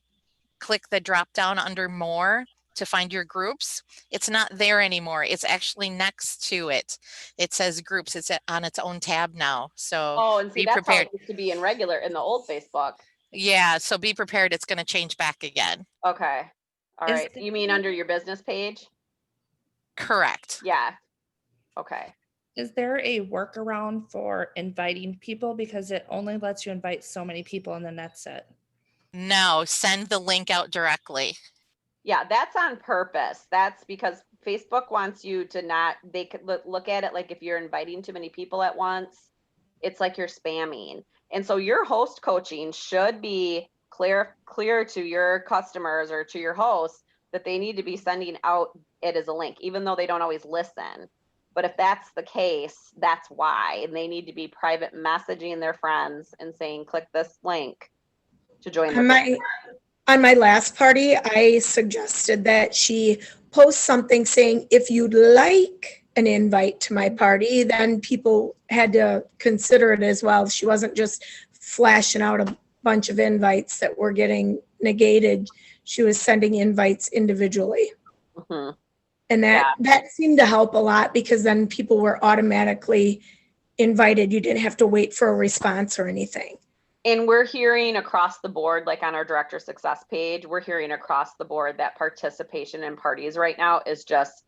click the drop down under more to find your groups. It's not there anymore. It's actually next to it. It says groups. It's on its own tab now. So and see, be that's prepared. how it used to be in the old Facebook. Yeah, so be prepared. It's going to change back again. Okay. All right. You mean under your business page? Correct. Yeah. Okay. Is there a workaround for inviting people because it only lets you invite so many people and then that's it? No, send the link out directly. Yeah, that's on purpose. That's because Facebook wants you to not, they could look at it like if you're inviting too many people at once, it's like you're spamming. And so your host coaching should be clear to your customers or to your hosts that they need to be sending out it as a link, even though they don't always listen. But if that's the case, that's why. And they need to be private messaging their friends and saying, click this link to join the On my last party, I suggested that she post something saying, if you'd like an invite to my party, then people had to consider it as well. She wasn't just flashing out a bunch of invites that were getting negated. She was sending invites individually. And that seemed to help a lot because then people were automatically invited. You didn't have to wait for a response or anything. And we're hearing across the board, like on our director success page, we're hearing across the board that participation in parties right now is just,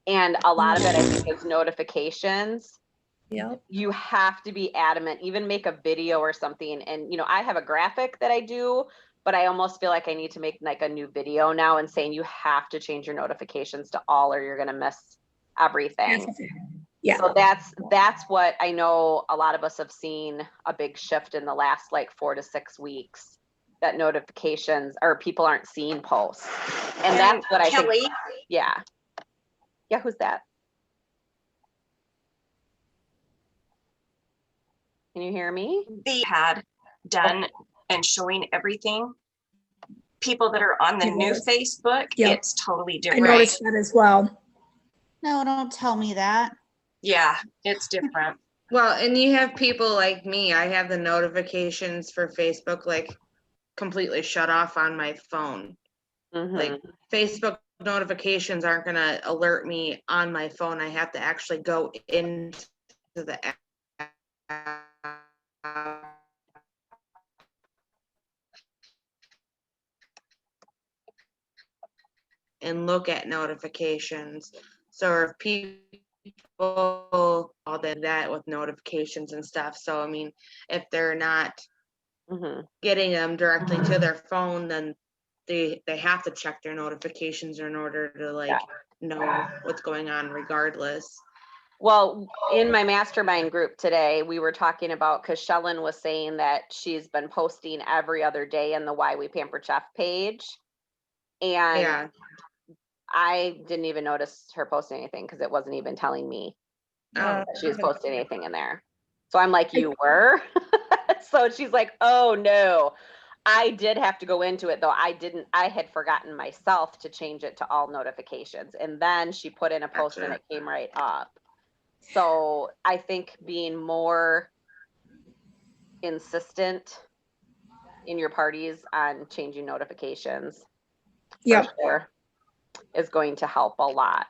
and a lot of it I think is notifications. Yep. You have to be adamant, even make a video or something. And, I have a graphic that I do, but I almost feel like I need to make like a new video now and saying you have to change your notifications to all or you're going to miss everything. Yeah. So that's what I know a lot of us have seen a big shift in the last like 4 to 6 weeks that notifications or people aren't seeing posts. And that's what I Kelly, think. Yeah. Yeah, who's that? Can you hear me? they had done and showing everything. People that are on the new Yes. Facebook, Yeah. it's totally I different. noticed that as well. No, don't tell me that. Yeah, it's different. Well, and you have people like me, I have the notifications for Facebook like completely shut off on my phone. Like Facebook notifications aren't gonna alert me on my phone. I have to actually go into the app and look at notifications. So if people all did that with notifications and stuff. So I mean, if they're not getting them directly to their phone, then they have to check their notifications in order to like know what's going on regardless. Well, in my mastermind group today, we were talking about, because Shellen was saying that she's been posting every other day in the Why We Pampered Chef page. And Yeah. I didn't even notice her posting anything because it wasn't even telling me that she was posting anything in there. So I'm like, you were? So she's like, oh no. I did have to go into it though. I had forgotten myself to change it to all notifications. And then she put in a post and it came right up. So I think being more insistent in your parties on changing notifications for sure is going to help a lot.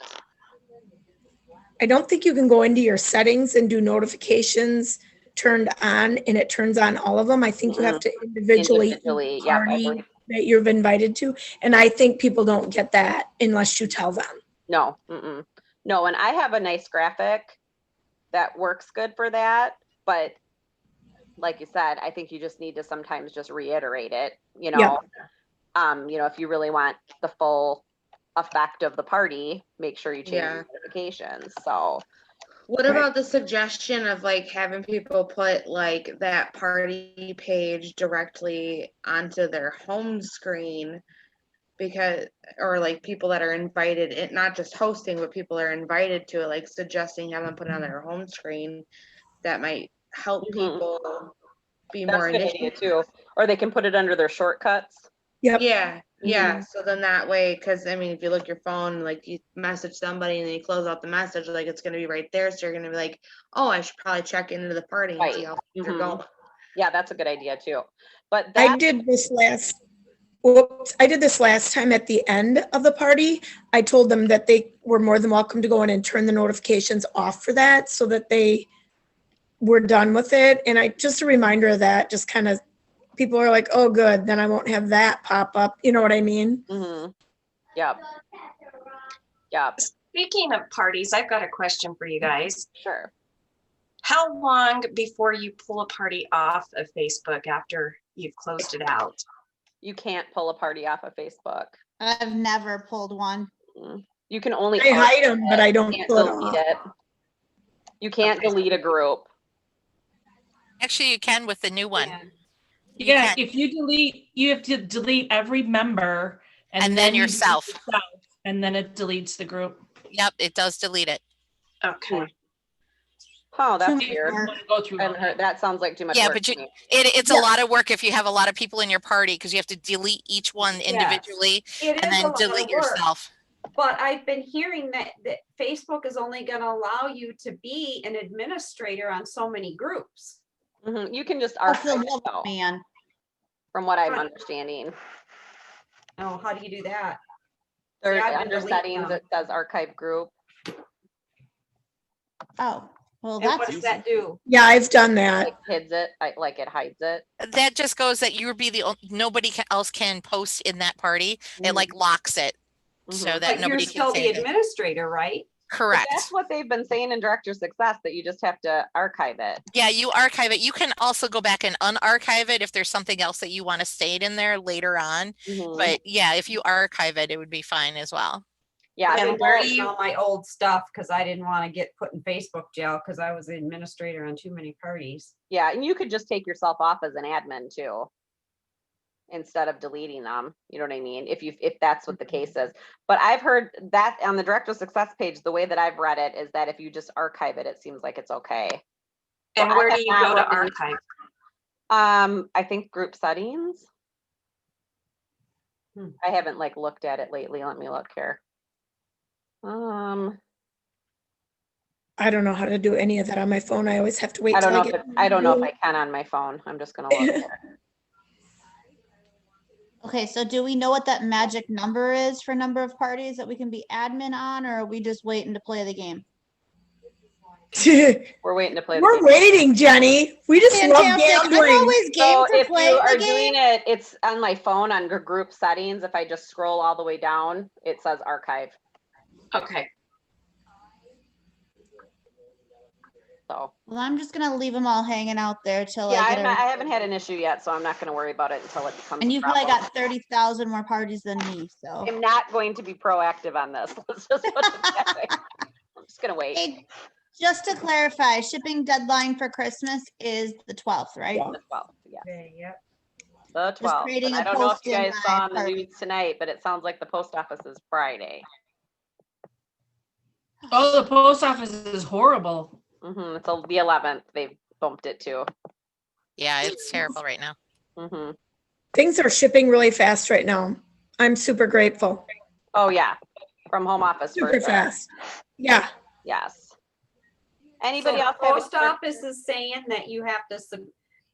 I don't think you can go into your settings and do notifications turned on and it turns on all of them. I think you have to individually party that you've invited to. And I think people don't get that unless you tell them. No, no. And I have a nice graphic that works good for that. But like you said, I think you just need to sometimes just reiterate it, you know, if you really want the full effect of the party, make sure you change your notifications. So what about the suggestion of like having people put like that party page directly onto their home screen? Because, or like people that are invited, it not just hosting, but people are invited to it, like suggesting have them put it on their home screen. That might help people be more a good idea too. Or they can put it under their shortcuts. Yep. Yeah. So then that way, because I mean, if you look at your phone, like you message somebody and then you close out the message, like it's going to be right there. So you're going to be like, oh, I should probably check into the party and see how things are going. Yeah, that's a good idea too. But I did this last time at the end of the party. I told them that they were more than welcome to go in and turn the notifications off for that so that they were done with it. And just a reminder of that, just kind of people are like, oh, good, then I won't have that pop up. You know what I mean? Yep. Speaking of parties, I've got a question for you guys. Sure. How long before you pull a party off of Facebook after you've closed it out? You can't pull a party off of Facebook. I've never pulled one. You can only I hide them, but I don't pull it delete off. it. You can't delete a group. Actually, you can with the new one. Yeah, if you delete, you have to delete every member and then yourself. And then it deletes the group. Yep, it does delete it. Okay. Oh, that's weird. Go through that sounds like too much Yeah, work. but it's a lot of work if you have a lot of people in your party because you have to delete each one individually It and is a then lot of delete work. yourself. But I've been hearing that Facebook is only going to allow you to be an administrator on so many groups. You can just archive it though, man. from what I'm understanding. Oh, how do you do that? There's See, I've been under deleting settings, them. it says archive group. Oh, well, And that's what does that do? Yeah, I've done that. It hides it, like it hides it. That just goes that you would be nobody else can post in that party. It like locks it so that But you're nobody still can the say anything. administrator, right? Correct. That's what they've been saying in Director Success, that you just have to archive it. Yeah, you archive it. You can also go back and unarchive it if there's something else that you want to stay in there later on. But yeah, if you archive it, it would be fine as well. Yeah, And where do you all my old stuff because I didn't want to get put in Facebook jail because I was the administrator on too many parties. Yeah, and you could just take yourself off as an admin too. instead of deleting them. You know what I mean? If that's what the case is. But I've heard that on the Director of Success page, the way that I've read it is that if you just archive it, it seems like it's okay. And So where I do you have go to not looked archive? I think group settings. I haven't like looked at it lately. Let me look here. I don't know how to do any of that on my phone. I always have to wait I don't till know I if get. I don't know if I can on my phone. I'm just gonna look here. Okay, so do we know what that magic number is for number of parties that we can be admin on, or are we just waiting to play the game? We're waiting to play. We're waiting, Jenny. We just love Fantastic. I'm gambling. always game So for if you playing are the doing game. it, it's on my phone on group settings. If I just scroll all the way down, it says archive. Okay. So Well, I'm just gonna leave them all hanging out there till yeah, I get I haven't had an issue yet, so I'm not going to worry about it until it becomes. And a you've probably problem. got 30,000 more parties than me, so. I'm not going to be proactive on this. Let's just put it that way. I'm just going to wait. Hey, just to clarify, shipping deadline for Christmas is the 12th, right? The 12th, yeah. Okay, yep. The 12th. creating And I a don't know if post you in guys my saw on the apartment. news tonight, but it sounds like the post office is Friday. Oh, the post office is horrible. It's the 11th. They've bumped it to. Yeah, it's terrible right now. Things are shipping really fast right now. I'm super grateful. Oh yeah, from home office. for Super sure. fast. Yeah. Yes. Anybody So else the have a post office is saying that you have to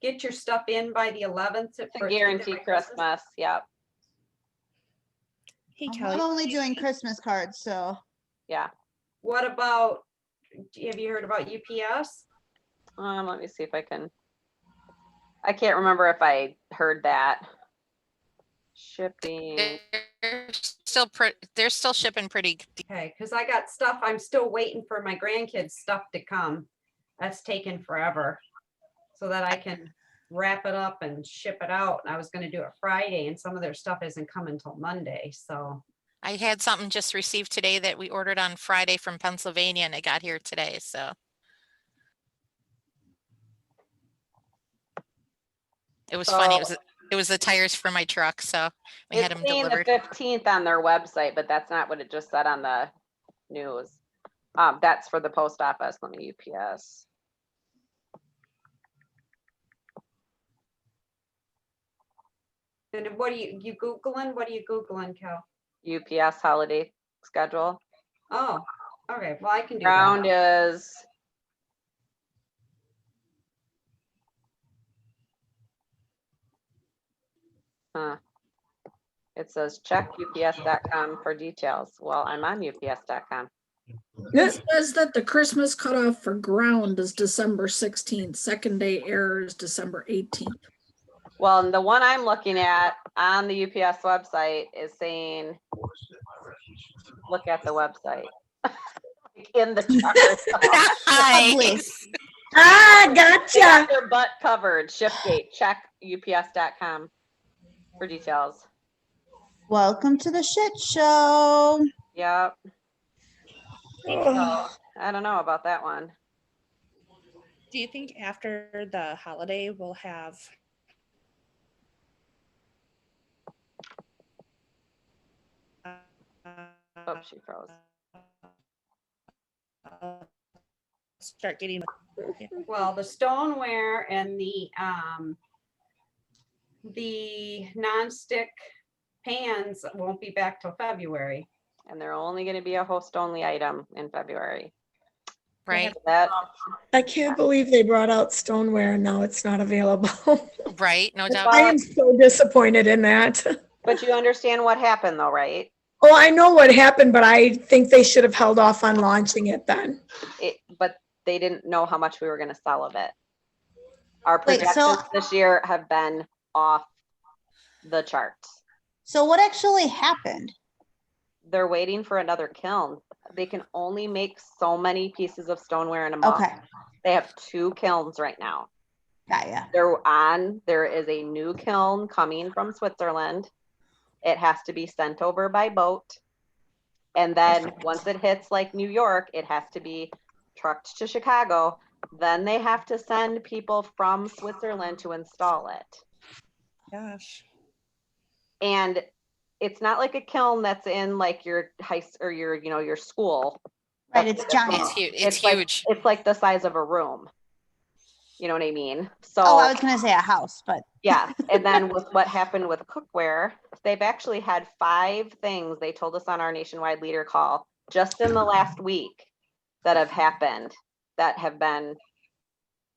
get your stuff in by the 11th to guarantee Christmas? Yep. Hey, I'm Kelly. only doing Christmas cards, so. Yeah. What about, have you heard about UPS? Let me see if I can. I can't remember if I heard that. Shipping. They're still shipping pretty. Okay, because I got stuff, I'm still waiting for my grandkids' stuff to come. That's taken forever. So that I can wrap it up and ship it out. And I was gonna do it Friday and some of their stuff isn't coming until Monday, so. I had something just received today that we ordered on Friday from Pennsylvania and it got here today, so. It was funny. It was the tires for my truck, so we had them It's saying delivered. the 15th on their website, but that's not what it just said on the news. That's for the post office. Let me UPS. And what are you Googling? What are you Googling, Cal? UPS holiday schedule. Oh, okay, well, I can do Round that. is it says check ups.com for details. Well, I'm on ups.com. It says that the Christmas cutoff for ground is December 16th. Second day error is December 18th. Well, the one I'm looking at on the UPS website is saying, look at the website. In the chart. Nice. Gotcha. Your butt covered. Ship date. Check ups.com for details. Welcome to the shit show. Yep. So, I don't know about that one. Do you think after the holiday we'll have Oh, she froze. Start getting Well, the stoneware and the nonstick pans won't be back till February. And they're only going to be a host only item in February. Right. That I can't believe they brought out stoneware and now it's not available. Right. No doubt. I am so disappointed in that. But you understand what happened though, right? Oh, I know what happened, but I think they should have held off on launching it then. But they didn't know how much we were going to sell of it. Our Wait, projections so- this year have been off the charts. So what actually happened? They're waiting for another kiln. They can only make so many pieces of stoneware in a month. Okay. They have 2 kilns right now. Got ya. There is a new kiln coming from Switzerland. It has to be sent over by boat. And then once it hits like New York, it has to be trucked to Chicago. Then they have to send people from Switzerland to install it. gosh. And it's not like a kiln that's in like your or your, you know, your school. Right, it's giant. It's huge. It's like, huge. it's like the size of a room. You know what I mean? So Oh, I was gonna say a house, but yeah. And then with what happened with cookware, they've actually had 5 things they told us on our nationwide leader call just in the last week that have happened that have been,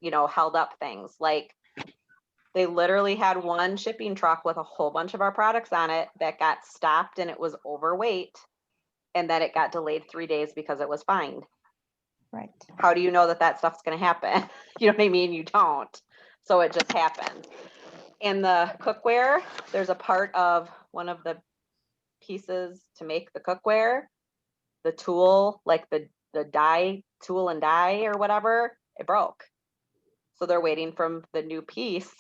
you know, held up things. Like they literally had one shipping truck with a whole bunch of our products on it that got stopped and it was overweight, and then it got delayed 3 days because it was fined. right. How do you know that that stuff's going to happen? You know what I mean? You don't. So it just happened. In the cookware, there's a part of one of the pieces to make the cookware, the tool, like the die, tool and die or whatever, it broke. So they're waiting from the new piece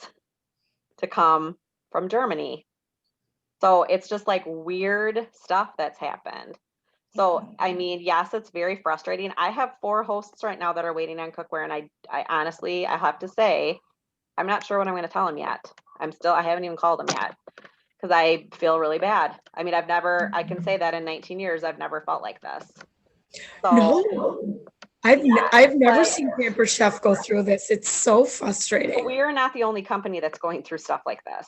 to come from Germany. So it's just like weird stuff that's happened. So, I mean, yes, it's very frustrating. I have 4 hosts right now that are waiting on cookware. And I honestly, I have to say, I'm not sure what I'm going to tell them yet. I haven't even called them yet because I feel really bad. I mean, I can say that in 19 years, I've never felt like this. So, No, I've never seen Pampered Chef go through this. It's so frustrating. we are not the only company that's going through stuff like this.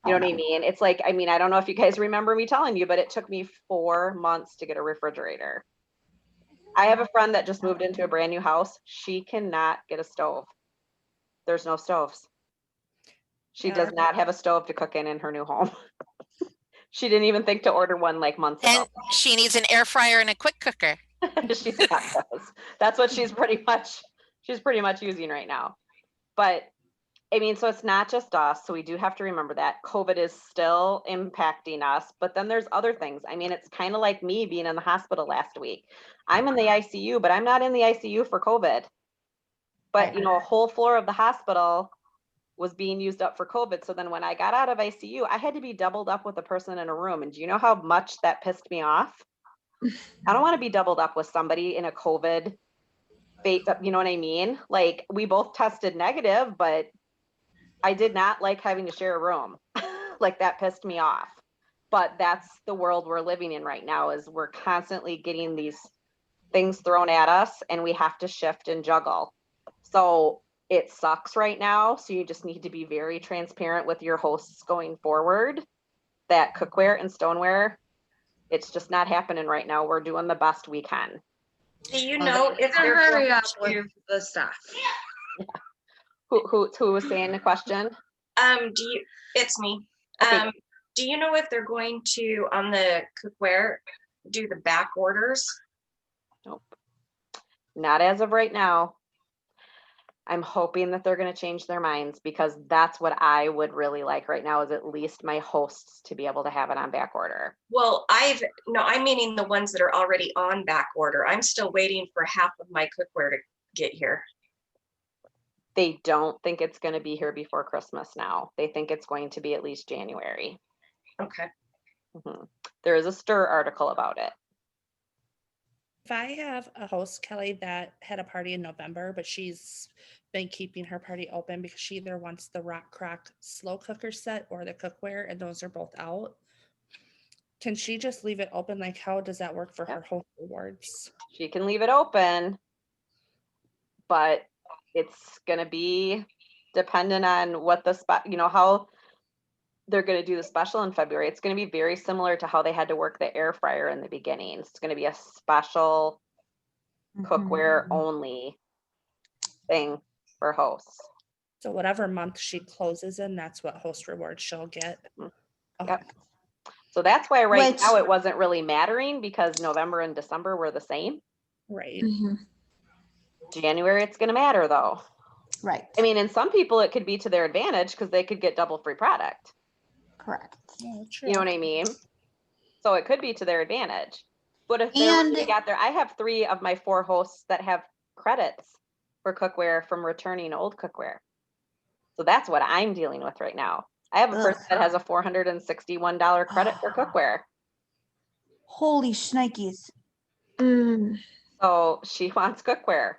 You know what I mean? It's like, I mean, I don't know if you guys remember me telling you, but it took me 4 months to get a refrigerator. I have a friend that just moved into a brand new house. She cannot get a stove. There's no stoves. She does not have a stove to cook in her new home. She didn't even think to order one like months ago. And she needs an air fryer and a quick cooker. She's got those. That's what she's pretty much using right now. But I mean, so it's not just us. So we do have to remember that COVID is still impacting us. But then there's other things. I mean, it's kind of like me being in the hospital last week. I'm in the ICU, but I'm not in the ICU for COVID. But, you know, a whole floor of the hospital was being used up for COVID. So then when I got out of ICU, I had to be doubled up with a person in a room. And do you know how much that pissed me off? I don't want to be doubled up with somebody in a COVID, you know what I mean? Like we both tested negative, but I did not like having to share a room. Like that pissed me off. But that's the world we're living in right now, is we're constantly getting these things thrown at us and we have to shift and juggle. So it sucks right now. So you just need to be very transparent with your hosts going forward that cookware and stoneware, it's just not happening right now. We're doing the best we can. Do you know if they're hurry going up to, with the stuff? Who was saying the question? it's me. Okay. Do you know if they're going to, on the cookware, do the back orders? Nope. Not as of right now. I'm hoping that they're going to change their minds, because that's what I would really like right now, is at least my hosts to be able to have it on back order. Well, I'm meaning the ones that are already on back order. I'm still waiting for half of my cookware to get here. They don't think it's going to be here before Christmas now. They think it's going to be at least January. Okay. Mm-hmm. There is a Stir article about it. If I have a host, Kelly, that had a party in November, but she's been keeping her party open because she either wants the Rock Crock slow cooker set or the cookware, and those are both out. Can she just leave it open? Like, how does that work for her host rewards? She can leave it open, but it's going to be dependent on what how they're going to do the special in February. It's going to be very similar to how they had to work the air fryer in the beginning. It's going to be a special cookware only thing for hosts. So whatever month she closes in, that's what host reward she'll get. Okay. Yep. So that's why now it wasn't really mattering, because November and December were the same. Right. Mm-hmm. January, it's going to matter though. Right. I mean, and some people it could be to their advantage because they could get double free product. Correct. Oh, true. You know what I mean? So it could be to their advantage. But if they already got there, I have 3 of my 4 hosts that have credits for cookware from returning old cookware. So that's what I'm dealing with right now. I have a person that has a $461 credit for cookware. Holy shnikes. So she wants cookware.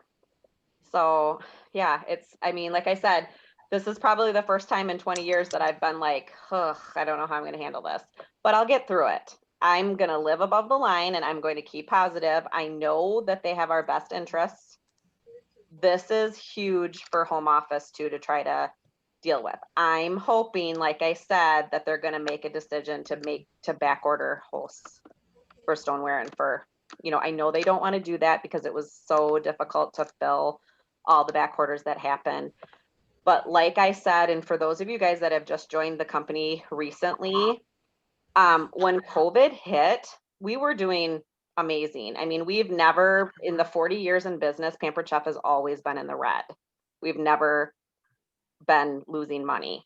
So yeah, I mean, like I said, This is probably the first time in 20 years that I've been like, ugh, I don't know how I'm going to handle this, but I'll get through it. I'm going to live above the line and I'm going to keep positive. I know that they have our best interests. This is huge for home office too, to try to deal with. I'm hoping, like I said, that they're going to make a decision to back order hosts for stoneware and for, I know they don't want to do that because it was so difficult to fill all the back orders that happen. But like I said, and for those of you guys that have just joined the company recently, when COVID hit, we were doing amazing. I mean, we've never, in the 40 years in business, Pampered Chef has always been in the red. We've never been losing money.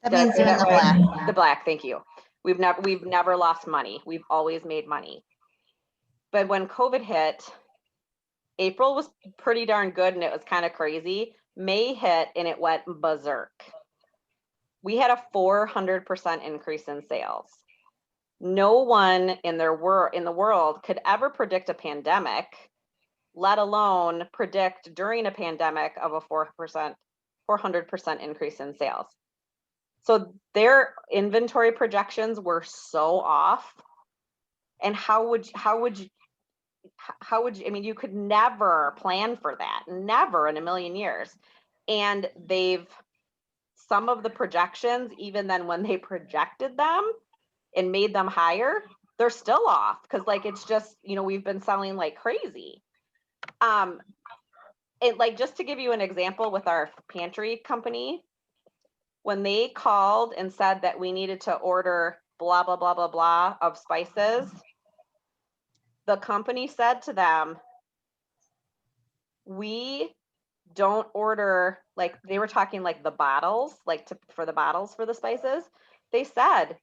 That means you're in the black. The black, thank you. We've never lost money. We've always made money. But when COVID hit, April was pretty darn good and it was kind of crazy. May hit and it went berserk. We had a 400% increase in sales. No one in the world could ever predict a pandemic, let alone predict during a pandemic of a 400% increase in sales. So their inventory projections were so off. And how would you, I mean, you could never plan for that, never in a million years. And some of the projections, even then when they projected them and made them higher, they're still off. Cause like, it's just, we've been selling like crazy. Just to give you an example with our pantry company, when they called and said that we needed to order blah, blah, blah, blah, blah of spices, the company said to them, we don't order, like they were talking like the bottles, for the bottles for the spices. They said,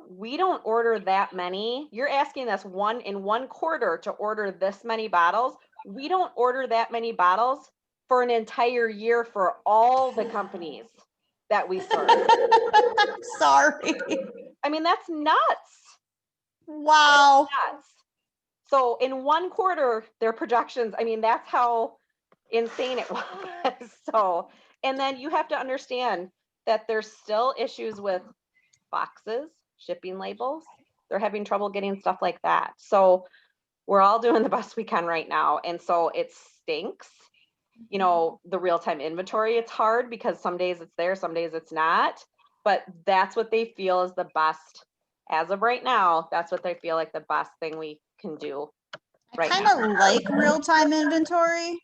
we don't order that many. You're asking us in one quarter to order this many bottles. We don't order that many bottles for an entire year for all the companies that we serve. Sorry. I mean, that's nuts. Wow. That's nuts. So in one quarter, their projections, I mean, that's how insane it was. So, and then you have to understand that there's still issues with boxes, shipping labels. They're having trouble getting stuff like that. So we're all doing the best we can right now. And so it stinks. The real-time inventory, it's hard because some days it's there, some days it's not. But that's what they feel is the best, as of right now, that's what they feel like the best thing we can do right now. I kind of like real-time inventory.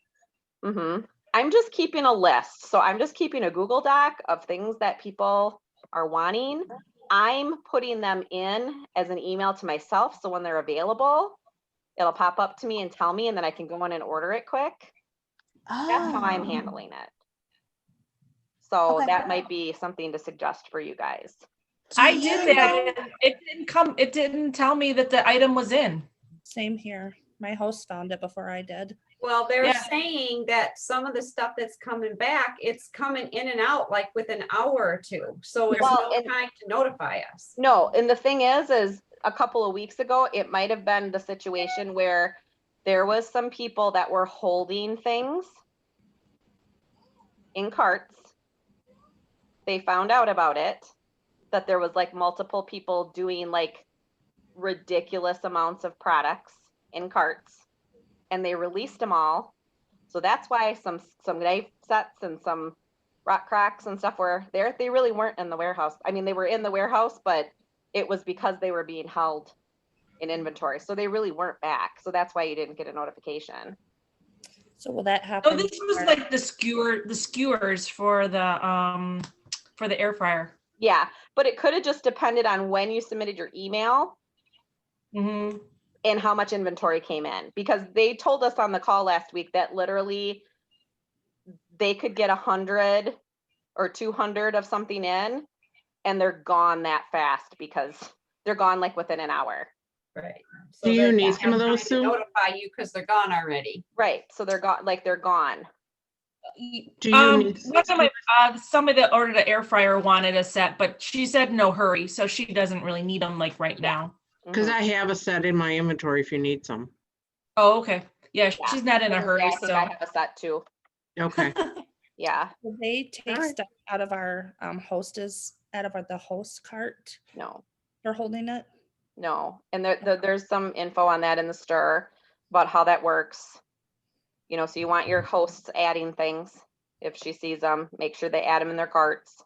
I'm just keeping a list. So I'm just keeping a Google Doc of things that people are wanting. I'm putting them in as an email to myself. So when they're available, it'll pop up to me and tell me, and then I can go in and order it quick. That's how I'm handling it. So that might be something to suggest for you guys. I did that. It didn't tell me that the item was in. Same here. My host found it before I did. Well, they're saying that some of the stuff that's coming back, it's coming in and out like with an hour or two. So it's no time to notify us. No, and the thing is a couple of weeks ago, it might have been the situation where there was some people that were holding things in carts. They found out about it, that there was like multiple people doing like ridiculous amounts of products in carts, and they released them all. So that's why some knife sets and some rock cracks and stuff were there. They really weren't in the warehouse. I mean, they were in the warehouse, but it was because they were being held in inventory. So they really weren't back. So that's why you didn't get a notification. So will that happen? Oh, this was like the skewers for the air fryer. Yeah, but it could have just depended on when you submitted your email and how much inventory came in, because they told us on the call last week that literally they could get 100 or 200 of something in and they're gone that fast because they're gone like within an hour. Right. So do you need some of those, Sue? Notify you because they're gone already. Right. So they're gone, like they're gone. Do you need somebody that ordered an air fryer wanted a set, but she said no hurry, so she doesn't really need them like right now. Because I have a set in my inventory if you need some. Oh, okay. Yeah, she's not in a hurry. I think I have a set too. Okay. Yeah. Will they take Alright. stuff out of our the host cart No. for holding it? No, and there's some info on that in the STIR about how that works. You know, so you want your hosts adding things. If she sees them, make sure they add them in their carts.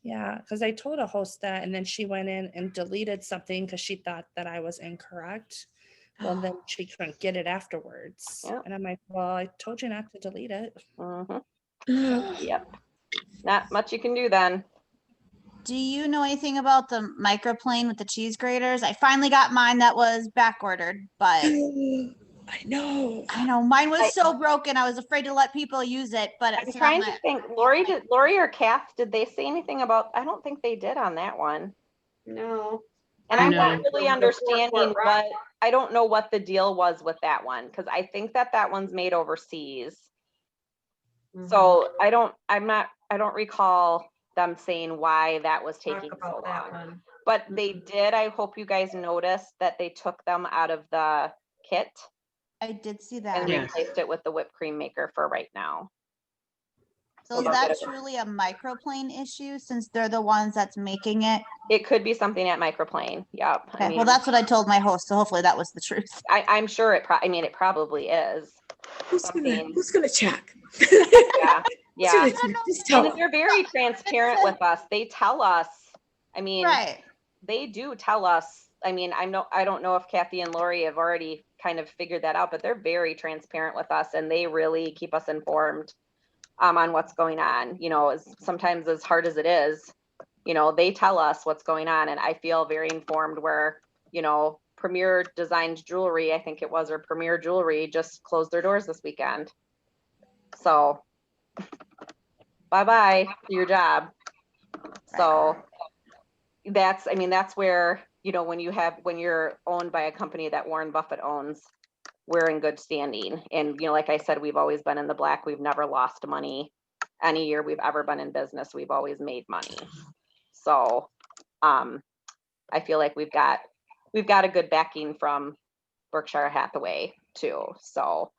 Yeah, because I told a host that, and then she went in and deleted something because she thought that I was incorrect. Well, then she couldn't get it afterwards. Yep. And I'm like, well, I told you not to delete it. Yep. Not much you can do then. Do you know anything about the microplane with the cheese graters? I finally got mine that was back ordered, but I know. Mine was so broken. I was afraid to let people use it, but I'm it's not trying my, to think. Lori or Kath, did they say anything about? I don't think they did on that one. No. And I'm No. not really The understanding four-foot rock. what, I don't know what the deal was with that one, because I think that one's made overseas. So I don't recall them saying why that was taking so about that long. one. But they did, I hope you guys noticed that they took them out of the kit I did see and that. Yes. replaced it with the whipped cream maker for right now. So is they'll that get it. truly a microplane issue since they're the ones that's making it? It could be something at Microplane. Yep. Okay, well, that's what I told my host, so hopefully that was the truth. I'm sure it probably is. Who's gonna check? Yeah. Yeah. Just tell And them. they're very transparent with us. They tell us, I mean, Right. they do tell us. I mean, I don't know if Kathy and Lori have already kind of figured that out, but they're very transparent with us and they really keep us informed on what's going on. You know, sometimes as hard as it is, you know, they tell us what's going on and I feel very informed where, you know, Premier Designed Jewelry, I think it was, or Premier Jewelry just closed their doors this weekend. So bye-bye to your job. So that's where, you know, when you're owned by a company that Warren Buffett owns, we're in good standing. And, you know, like I said, we've always been in the black. We've never lost money. Any year we've ever been in business, we've always made money. So I feel like we've got a good backing from Berkshire Hathaway too. So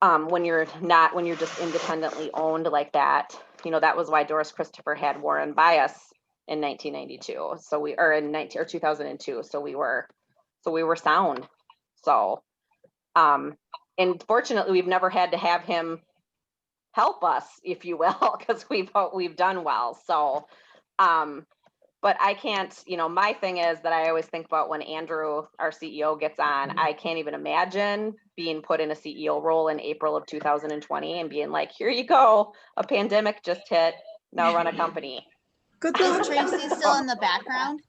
when you're just independently owned like that, you know, that was why Doris Christopher had Warren buy us in 1992. So we are in 2002. So we were sound. So and fortunately we've never had to have him help us, if you will, because we've done well. So but I can't, you know, my thing is that I always think about when Andrew, our CEO, gets on, I can't even imagine being put in a CEO role in April of 2020 and being like, here you go, a pandemic just hit, now run a company. Good Is luck. Tracy still in the background?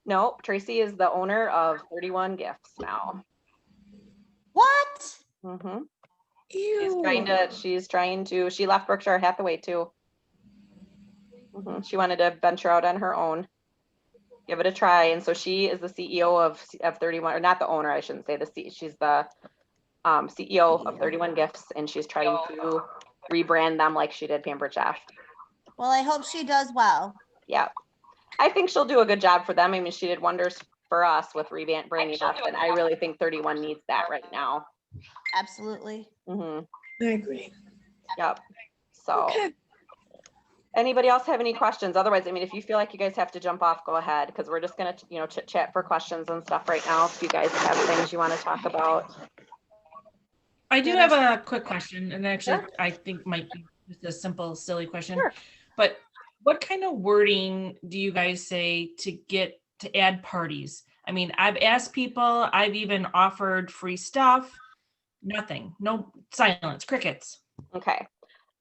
No, Tracy is the owner of 31 Gifts now. What? Mm-hmm. Ew. She left Berkshire Hathaway too. Mm-hmm. She wanted to venture out on her own. Give it a try. And so she is the CEO of 31, or not the owner, I shouldn't say she's the CEO of 31 Gifts, and she's trying to rebrand them like she did Pampered Chef. Well, I hope she does well. Yeah. I think she'll do a good job for them. I mean, she did wonders for us with rebranding us, and I really think 31 needs that right now. Absolutely. Mm-hmm. I agree. Yep. So. Okay. Anybody else have any questions? Otherwise, I mean, if you feel like you guys have to jump off, go ahead, because we're just gonna, you know, chit chat for questions and stuff right now. If you guys have things you want to talk about. I do have a quick question, and actually Sure. I think might be just a simple, silly question. Sure. But what kind of wording do you guys say to add parties? I mean, I've asked people, I've even offered free stuff, nothing, no silence, crickets. Okay.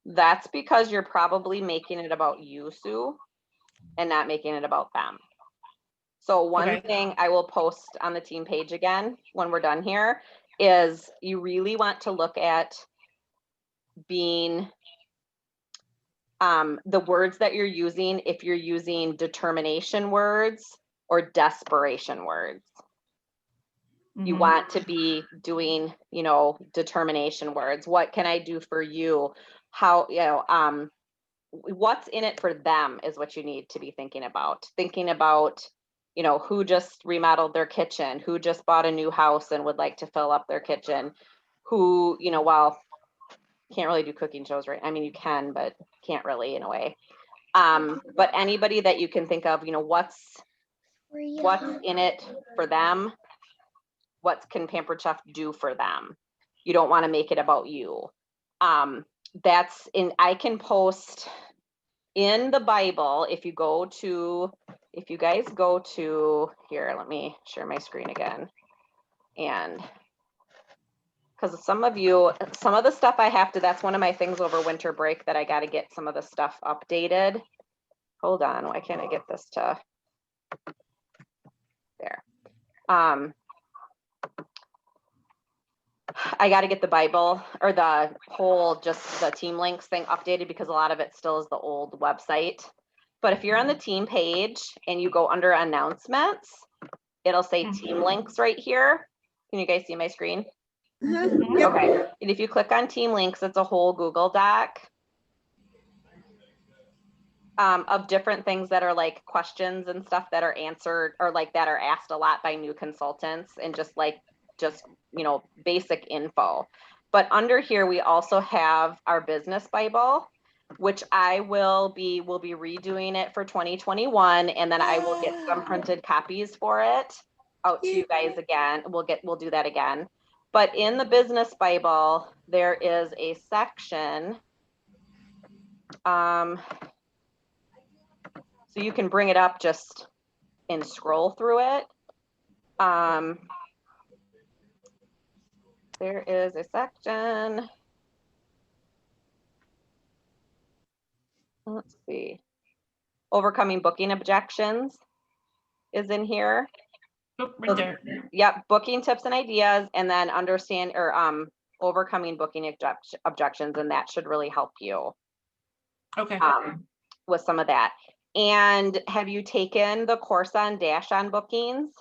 That's because you're probably making it about you, Sue, and not making it about them. So one thing I will post on the team page again when we're done here is you really want to look at being the words that you're using, if you're using determination words or desperation words. You want to be doing, you know, determination words. What can I do for you? How, you know, what's in it for them is what you need to be thinking about. Thinking about, you know, who just remodeled their kitchen, who just bought a new house and would like to fill up their kitchen, who, you know, well, can't really do cooking shows, right? I mean, you can, but can't really in a way. But anybody that you can think of, you know, what's in it for them? What can Pampered Chef do for them? You don't want to make it about you. That's in, I can post in the Bible, if you guys go to here, let me share my screen again. And because some of the stuff I have to, that's one of my things over winter break that I got to get some of the stuff updated. Hold on, why can't I get this to there? I got to get the Bible or the whole, just the team links thing updated because a lot of it still is the old website. But if you're on the team page and you go under announcements, it'll say team links right here. Can you guys see my screen? Okay. And if you click on team links, it's a whole Google Doc of different things that are like questions and stuff that are answered or like that are asked a lot by new consultants and just you know, basic info. But under here, we also have our business Bible, which we'll be redoing it for 2021. And then I will get some printed copies for it out to you guys again. We'll do that again. But in the business Bible, there is a section. So you can bring it up just and scroll through it. There is a section. Let's see. Overcoming booking objections is in here. Oh, right there. Yep, booking tips and ideas, and then overcoming booking objections, and that should really help you. Okay. With some of that. And have you taken the course on Dash on bookings?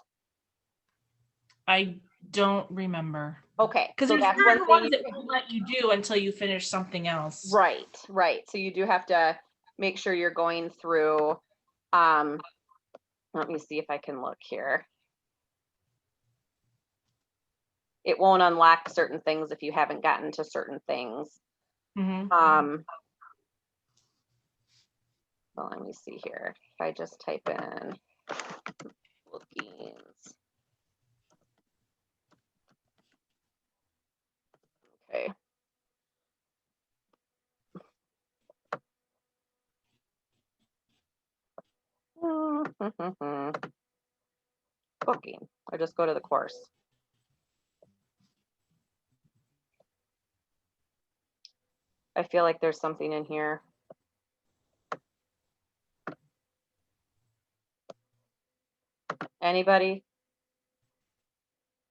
I don't remember. Okay, because so there's that's certain one ones thing. that won't let you do until you finish something else. Right. So you do have to make sure you're going through. Let me see if I can look here. It won't unlock certain things if you haven't gotten to certain things. Well, let me see here. If I just type in bookings. Okay. Booking. I just go to the course. I feel like there's something in here. Anybody?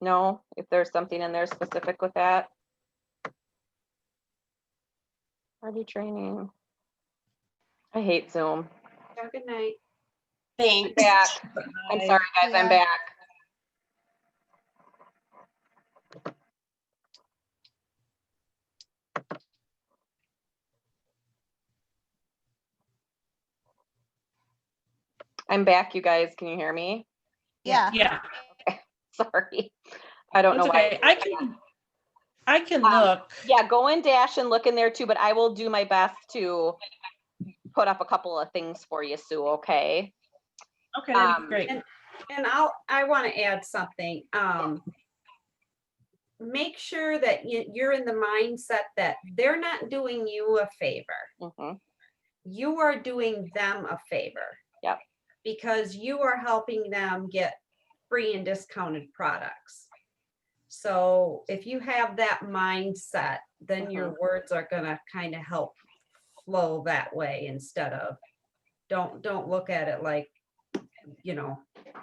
No, if there's something in there specific with that. Party training. I hate Zoom. Have a good night. Thanks. I'm back. I'm sorry, guys. I'm back. I'm back, you guys. Can you hear me? Yeah. Yeah. Okay. Sorry. I don't know That's why. okay. I can look. Yeah, go in Dash and look in there too, but I will do my best to put up a couple of things for you, Sue, okay? Okay, that'd be great. And I want to add something. Make sure that you're in the mindset that they're not doing you a favor. You are doing them a favor. Yep. Because you are helping them get free and discounted products. So if you have that mindset, then your words are going to kind of help flow that way instead of don't look at it like, you know,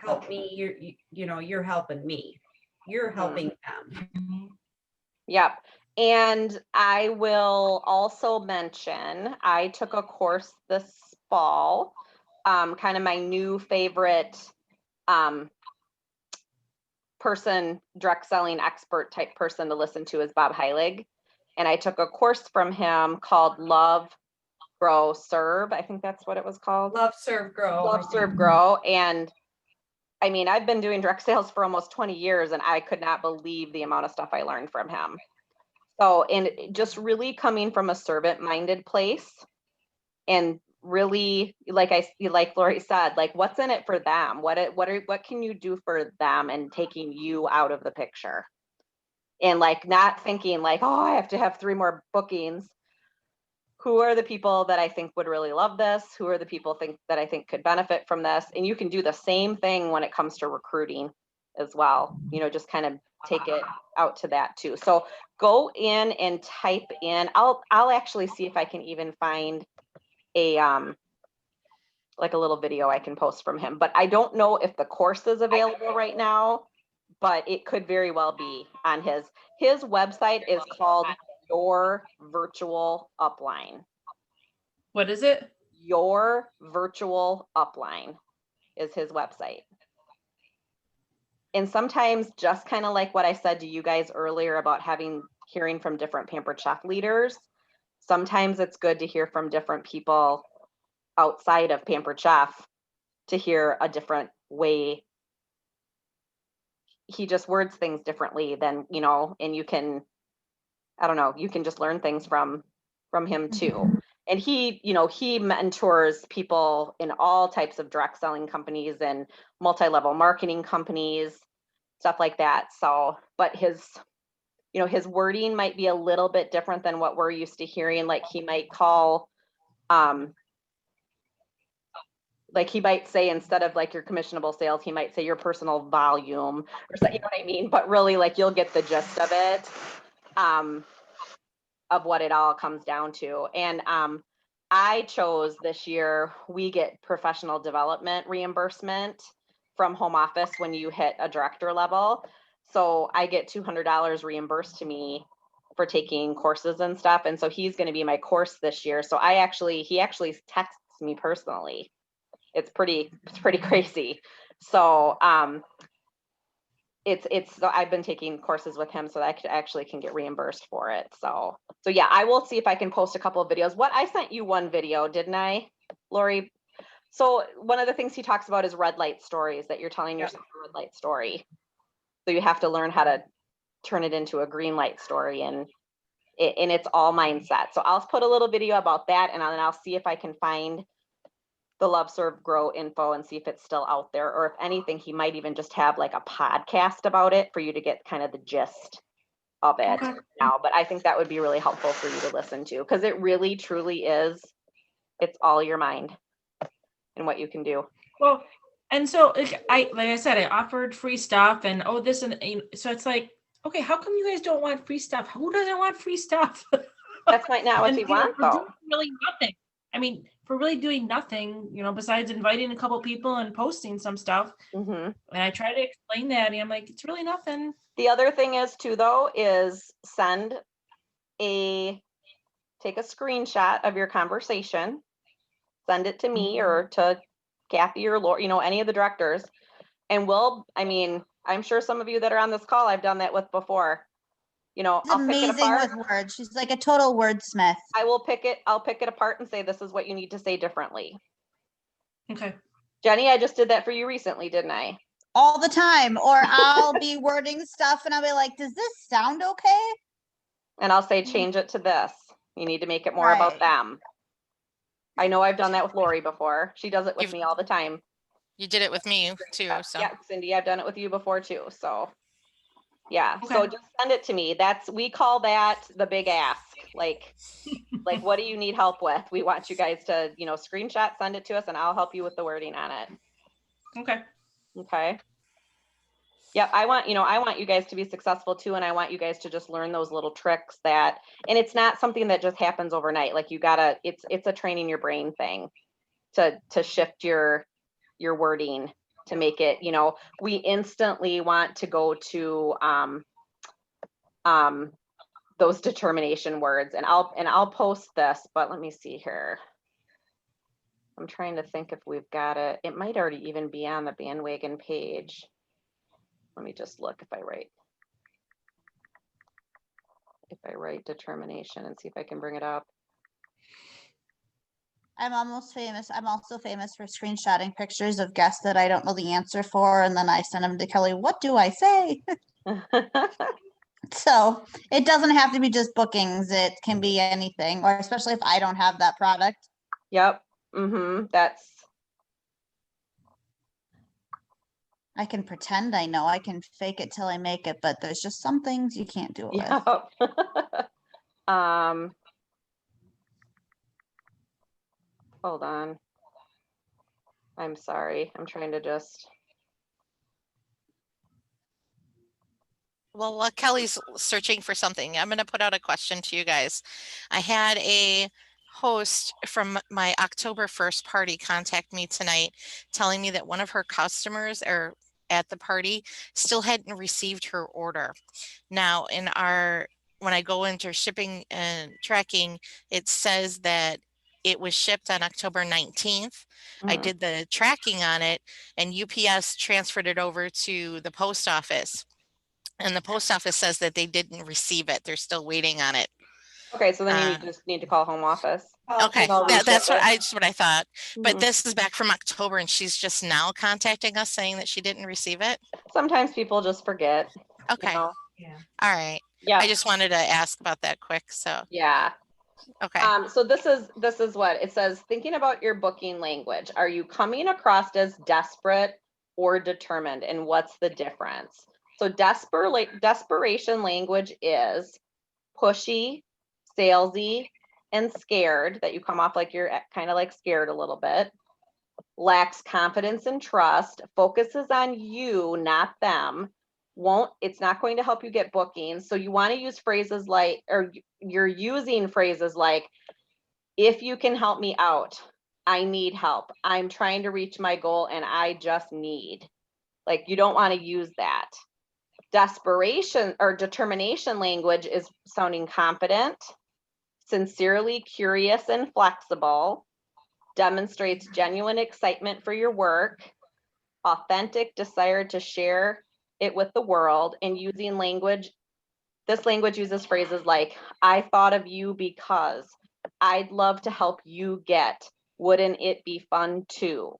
help me, you're helping me. You're helping them. Yep. And I will also mention, I took a course this fall, kind of my new favorite person, direct selling expert type person to listen to is Bob Heilig. And I took a course from him called Love, Grow, Serve. I think that's what it was called. Love, Serve, Grow. Love, Serve, Grow. And I mean, I've been doing direct sales for almost 20 years and I could not believe the amount of stuff I learned from him. So, and just really coming from a servant-minded place, and really, like Lori said, like, what's in it for them? What can you do for them, and taking you out of the picture, and like not thinking like, oh, I have to have 3 more bookings. Who are the people that I think would really love this? Who are the people that I think could benefit from this? And you can do the same thing when it comes to recruiting as well. Just kind of take it out to that too. So go in and type in, I'll actually see if I can even find a like a little video I can post from him, but I don't know if the course is available right now, but it could very well be on his website is called Your Virtual Upline. What is it? Your Virtual Upline is his website. And sometimes, just kind of like what I said to you guys earlier about hearing from different Pampered Chef leaders, sometimes it's good to hear from different people outside of Pampered Chef to hear a different way. He just words things differently than, and you can, I don't know, you can just learn things from him too. And he mentors people in all types of direct selling companies and multi-level marketing companies, stuff like that. So, but his wording might be a little bit different than what we're used to hearing. Like he might call, like he might say, instead of like your commissionable sales, he might say your personal volume or something, you know what I mean? But really, like, you'll get the gist of it, of what it all comes down to. And I chose this year, we get professional development reimbursement from home office when you hit a director level. So I get $200 reimbursed to me for taking courses and stuff. And so he's going to be my course this year. So he actually texts me personally. It's pretty crazy. So so I've been taking courses with him, so that I actually can get reimbursed for it. So yeah, I will see if I can post a couple of videos. I sent you one video, didn't I, Lori? So one of the things he talks about is red light stories, that you're telling yourself a red light story. So you have to learn how to turn it into a green light story, and it's all mindset. So I'll put a little video about that, and then I'll see if I can find the Love Serve Grow info and see if it's still out there, or if anything, he might even just have like a podcast about it for you to get kind of the gist of it now. But I think that would be really helpful for you to listen to, because it really truly is, it's all your mind and what you can do. Well, and so like I said, I offered free stuff and this, and so it's like, okay, how come you guys don't want free stuff? Who doesn't want free stuff? That's not what we want, though. Really nothing. I mean, for really doing nothing, besides inviting a couple people and posting some stuff. Mm-hmm. And I try to explain that, and I'm like, it's really nothing. The other thing is too, though, is take a screenshot of your conversation, send it to me or to Kathy or Laura, any of the directors. And I'm sure some of you that are on this call, I've done that with before. She's I'll amazing pick it apart. with words. She's like a total wordsmith. I'll pick it apart and say, this is what you need to say differently. Okay. Jenny, I just did that for you recently, didn't I? All the time. Or I'll be wording stuff and I'll be like, does this sound okay? And I'll say, change it to this. You need to make it more about them. I know I've done that with Lori before. She does it with me all the time. You did it with me too. So yeah, Cindy, I've done it with you before too. So yeah, okay. So just send it to me. We call that the big ask. Like what do you need help with? We want you guys to, screenshot, send it to us, and I'll help you with the wording on it. Okay. Yeah, I want you guys to be successful too, and I want you guys to just learn those little tricks and it's not something that just happens overnight. Like it's a training your brain thing to shift your wording to make it, we instantly want to go to those determination words, and I'll post this, but let me see here. I'm trying to think if we've got it. It might already even be on the bandwagon page. Let me just look if I write determination and see if I can bring it up. I'm almost famous. I'm also famous for screenshotting pictures of guests that I don't know the answer for, and then I send them to Kelly. What do I say? So it doesn't have to be just bookings. It can be anything, or especially if I don't have that product. Yep. Mm-hmm. That's I can pretend I know. I can fake it till I make it, but there's just some things you can't do it with. yep. Hold on. I'm sorry. I'm trying to just. Well, while Kelly's searching for something, I'm going to put out a question to you guys. I had a host from my October 1st party contact me tonight telling me that one of her customers or at the party still hadn't received her order. Now, when I go into shipping and tracking, it says that it was shipped on October 19th. I did the tracking on it, and UPS transferred it over to the post office. And the post office says that they didn't receive it. They're still waiting on it. Okay, so then you just need to call home office. Okay, that's what I thought. But Mhm. this is back from October, and she's just now contacting us saying that she didn't receive it. Sometimes people just forget. Okay. You know? Yeah. All right. Yeah. I just wanted to ask about that quick. So Yeah. okay. So this is what it says. Thinking about your booking language. Are you coming across as desperate or determined? And what's the difference? So desperation language is pushy, salesy, and scared, that you come off like you're kind of like scared a little bit. Lacks confidence and trust, focuses on you, not them. It's not going to help you get bookings. So you want to use phrases like, or you're using phrases like, if you can help me out, I need help. I'm trying to reach my goal and I just need. Like, you don't want to use that. Desperation or determination language is sounding confident, sincerely curious and flexible, demonstrates genuine excitement for your work, authentic desire to share it with the world, and using language. This language uses phrases like, I thought of you because, I'd love to help you get, wouldn't it be fun too?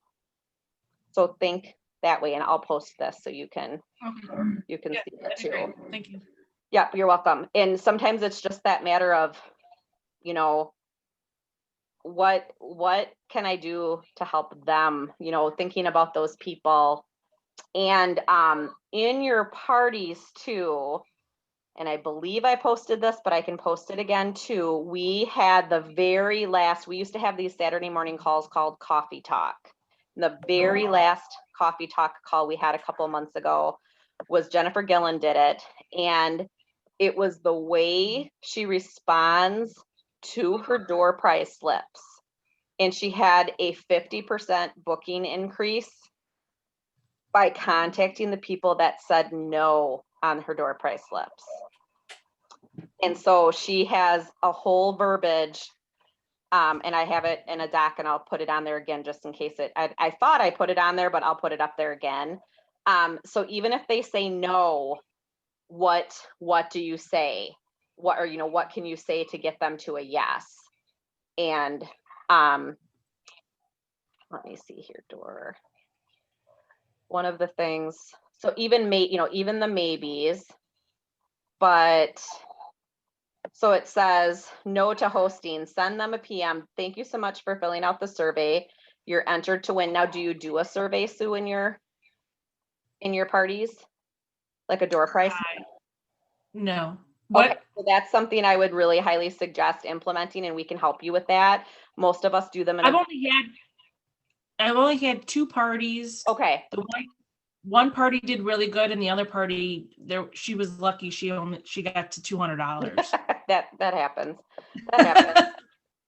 So think that way, and I'll post this so you can see it too. Great. Thank you. Yeah, you're welcome. And sometimes it's just that matter of, you know, what can I do to help them, you know, thinking about those people. And in your parties too, and I believe I posted this, but I can post it again too. We had we used to have these Saturday morning calls called Coffee Talk. And the very last Coffee Talk call we had a couple of months ago was Jennifer Gillen did it. And it was the way she responds to her door prize slips. And she had a 50% booking increase by contacting the people that said no on her door prize slips. And so she has a whole verbiage, and I have it in a doc, and I'll put it on there again just in case I thought I put it on there, but I'll put it up there again. So even if they say no, what do you say? What can you say to get them to a yes? And let me see here, Dor. One of the things, so even the maybes, but so it says no to hosting, send them a PM. Thank you so much for filling out the survey. You're entered to win. Now, do you do a survey, Sue, in your parties? Like a door prize? No. What? Okay, so that's something I would really highly suggest implementing, and we can help you with that. Most of us do them in I've only had 2 parties. Okay. The one party did really good, and the other party, she was lucky. She got to $200. that happens. That happens.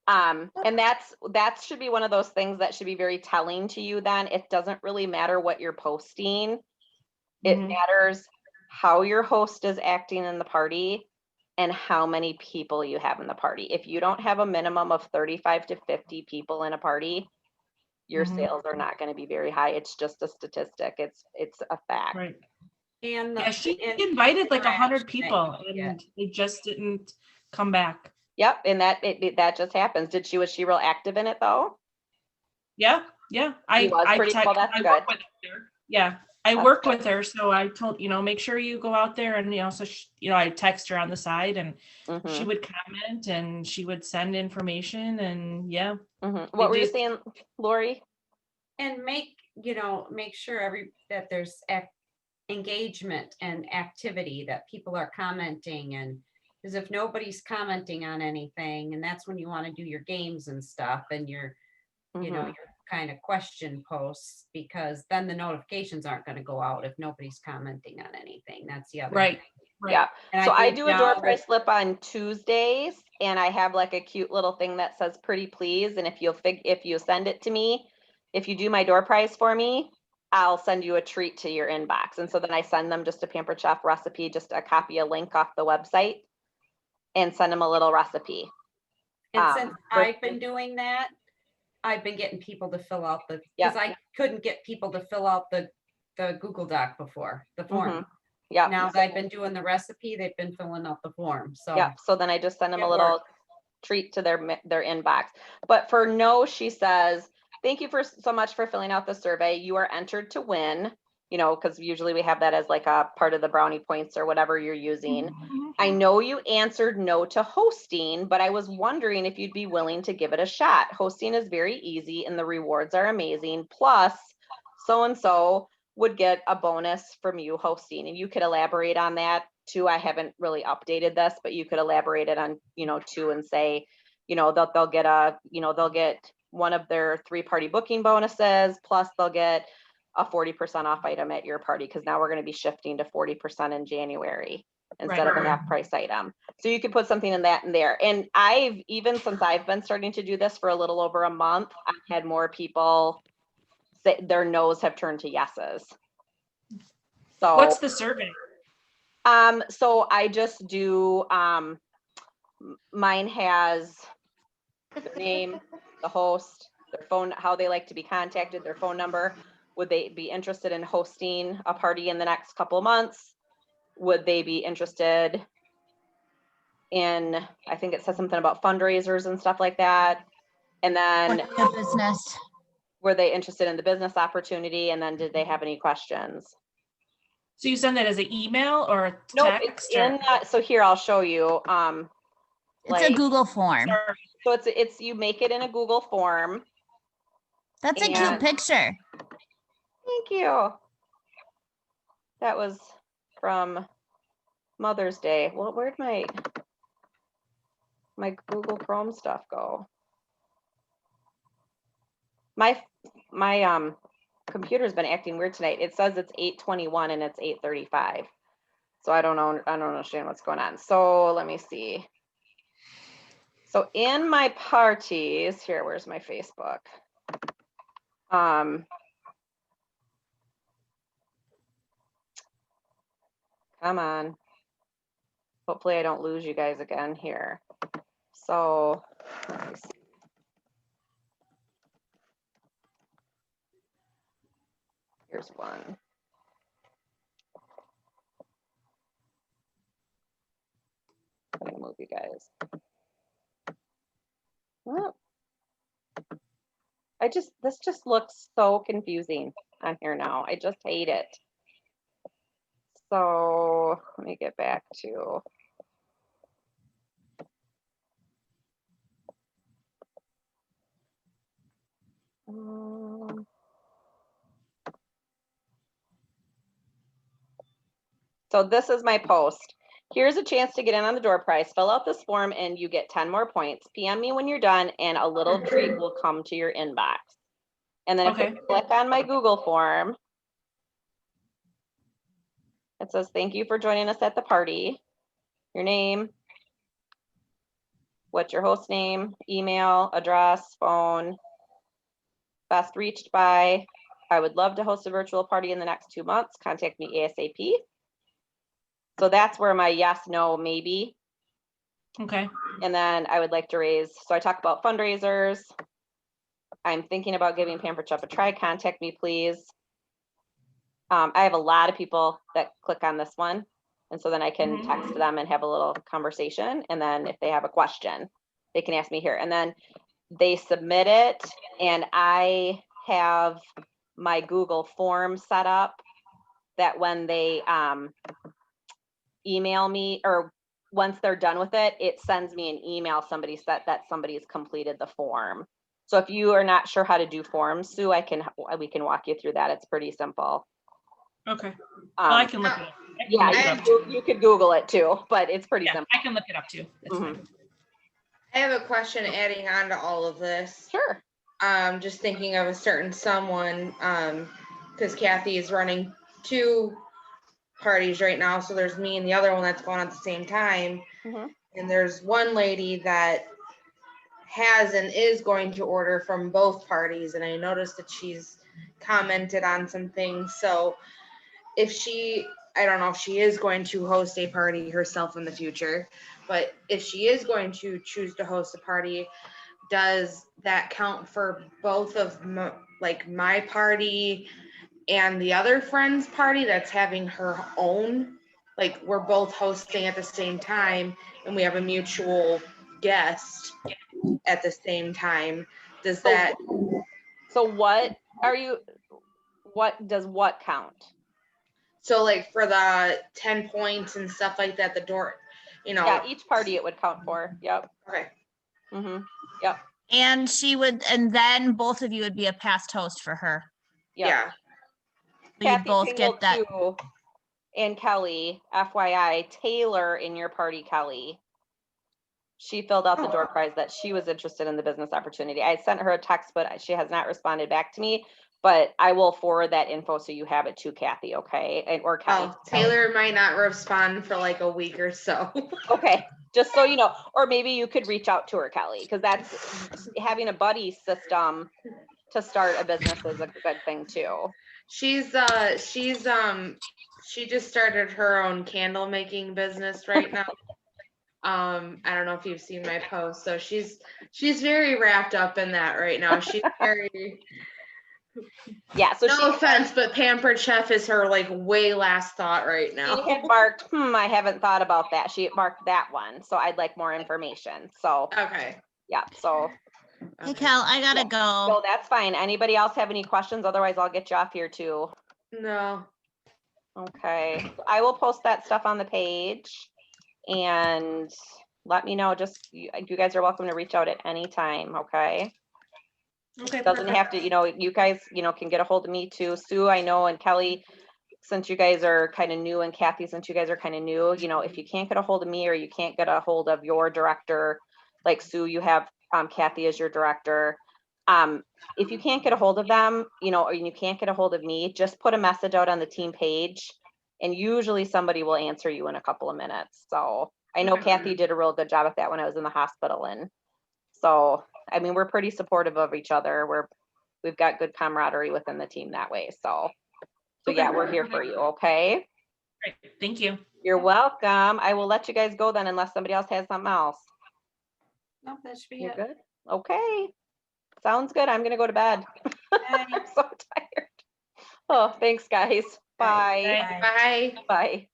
And that should be one of those things that should be very telling to you. Then it doesn't really matter what you're posting. It matters how your host is acting in the party and how many people you have in the party. If you don't have a minimum of 35 to 50 people in a party, your sales are not going to be very high. It's just a statistic. It's a fact. Right. And she invited like 100 people, and they just didn't come back. Yep, and that just happens. Was she real active in it though? Yeah. I that's good. Yeah. I work with her, so I told, make sure you go out there and, so I text her on the side and she would comment and she would send information and yeah. What were you saying, Lori? And make sure that there's engagement and activity, that people are commenting, and because if nobody's commenting on anything, and that's when you want to do your games and stuff and your your kind of question posts, because then the notifications aren't going to go out if nobody's commenting on anything. That's the other right. thing. Yeah. And so I think do a now door with- prize slip on Tuesdays, and I have like a cute little thing that says "Pretty Please." And if you send it to me, if you do my door prize for me, I'll send you a treat to your inbox. And so then I send them just a Pampered Chef recipe, just a link off the website, and send them a little recipe. And since I've been doing that, I've been getting people to fill out because I couldn't get people to fill out the Google Doc before, the form. Yeah. Now that I've been doing the recipe, they've been filling out the form. So yeah. So then I just send them a it little worked. treat to their inbox. But for no, she says, "Thank you so much for filling out the survey. You are entered to win." Because usually we have that as like a part of the brownie points or whatever you're using. I know you answered no to hosting, but I was wondering if you'd be willing to give it a shot. Hosting is very easy and the rewards are amazing. Plus, so-and-so would get a bonus from you hosting, and you could elaborate on that too. I haven't really updated this, but you could elaborate it on, too, and say, they'll get one of their 3-party booking bonuses, plus they'll get a 40% off item at your party, because now we're going to be shifting to 40% in January instead of a half price item. So you could put something in there. And since I've been starting to do this for a little over a month, I've had more people say their no's have turned to yeses. So what's the survey? So I just do, mine has their name, the host, their phone, how they like to be contacted, their phone number. Would they be interested in hosting a party in the next couple of months? Would they be interested in, I think it says something about fundraisers and stuff like that. And then business. Were they interested in the business opportunity? And then did they have any questions? So you send that as an email or a text? No, it's in that. So here, I'll show you. It's a Google form. So it's you make it in a Google form. That's a cute picture. Thank you. That was from Mother's Day. Well, where'd my Google Chrome stuff go? My computer's been acting weird tonight. It says it's 8:21 and it's 8:35. So I don't understand what's going on. So let me see. So in my parties here, where's my Facebook? Come on. Hopefully I don't lose you guys again here. So let me see. Here's one. Let me move you guys. Oh. This just looks so confusing on here now. I just hate it. So let me get back to. So this is my post. Here's a chance to get in on the door prize. Fill out this form and you get 10 more points. PM me when you're done and a little treat will come to your inbox. And then if you click on my Google form, it says, "Thank you for joining us at the party." Your name, what's your host name, email, address, phone, best reached by. I would love to host a virtual party in the next 2 months. Contact me ASAP. So that's where my yes, no, maybe. Okay. And then I would like to raise, so I talk about fundraisers. I'm thinking about giving Pampered Chef a try. Contact me, please. I have a lot of people that click on this one. And so then I can text them and have a little conversation. And then if they have a question, they can ask me here. And then they submit it. And I have my Google form set up that when they email me, or once they're done with it, it sends me an email, somebody said that somebody's completed the form. So if you are not sure how to do forms, Sue, we can walk you through that. It's pretty simple. Okay. Well, I can look it up. I can look it Yeah, up too. you could Google it too, but it's pretty Yeah, simple. I can look it up too. That's fine. I have a question adding on to all of this. Sure. Just thinking of a certain someone, because Kathy is running 2 parties right now. So there's me and the other one that's going on at the same time. And there's one lady that has and is going to order from both parties. And I noticed that she's commented on some things. So if she, I don't know if she is going to host a party herself in the future, but if she is going to choose to host a party, does that count for both of my party and the other friend's party that's having her own? Like, we're both hosting at the same time and we have a mutual guest at the same time. Does that? So what does what count? So like for the 10 points and stuff like that, the door, Yeah, each party it would count for. Yep. Okay. Yep. And then both of you would be a past host for her. Yep. Yeah. You'd Kathy both Pingle get that. too, and Kelly, FYI, Taylor in your party, Kelly. She filled out the door prize that she was interested in the business opportunity. I sent her a text, but she has not responded back to me. But I will forward that info so you have it to Kathy, okay? Or Kelly. Oh, Taylor might not respond for like a week or so. Okay, just so you know, or maybe you could reach out to her, Kelly, because that's having a buddy system to start a business is a good thing too. She just started her own candle making business right now. I don't know if you've seen my post. So she's very wrapped up in that right now. She's very yeah. So no offense, but Pampered Chef is her like way last thought right now. She had marked, I haven't thought about that. She marked that one. So I'd like more information. So okay. Yeah. So Hey Cal, I gotta go. So that's fine. Anybody else have any questions? Otherwise I'll get you off here too. No. Okay. I will post that stuff on the page and let me know. Just you guys are welcome to reach out at any time. Okay. Okay. Doesn't have to, you guys, can get a hold of me too. Sue, I know, and Kelly, since you guys are kind of new, and Kathy, since you guys are kind of new, if you can't get a hold of me or you can't get a hold of your director, like Sue, you have Kathy as your director. If you can't get a hold of them, or you can't get a hold of me, just put a message out on the team page and usually somebody will answer you in a couple of minutes. So I know Kathy did a real good job at that when I was in the hospital. And so, I mean, we're pretty supportive of each other. We've got good camaraderie within the team that way. So yeah, we're here for you. Okay. Great. Thank you. You're welcome. I will let you guys go then unless somebody else has something else. Nope, that should be You're it. good. Okay. Sounds good. I'm going to go to bed. I'm so tired. Oh, thanks guys. Bye. Bye. Bye.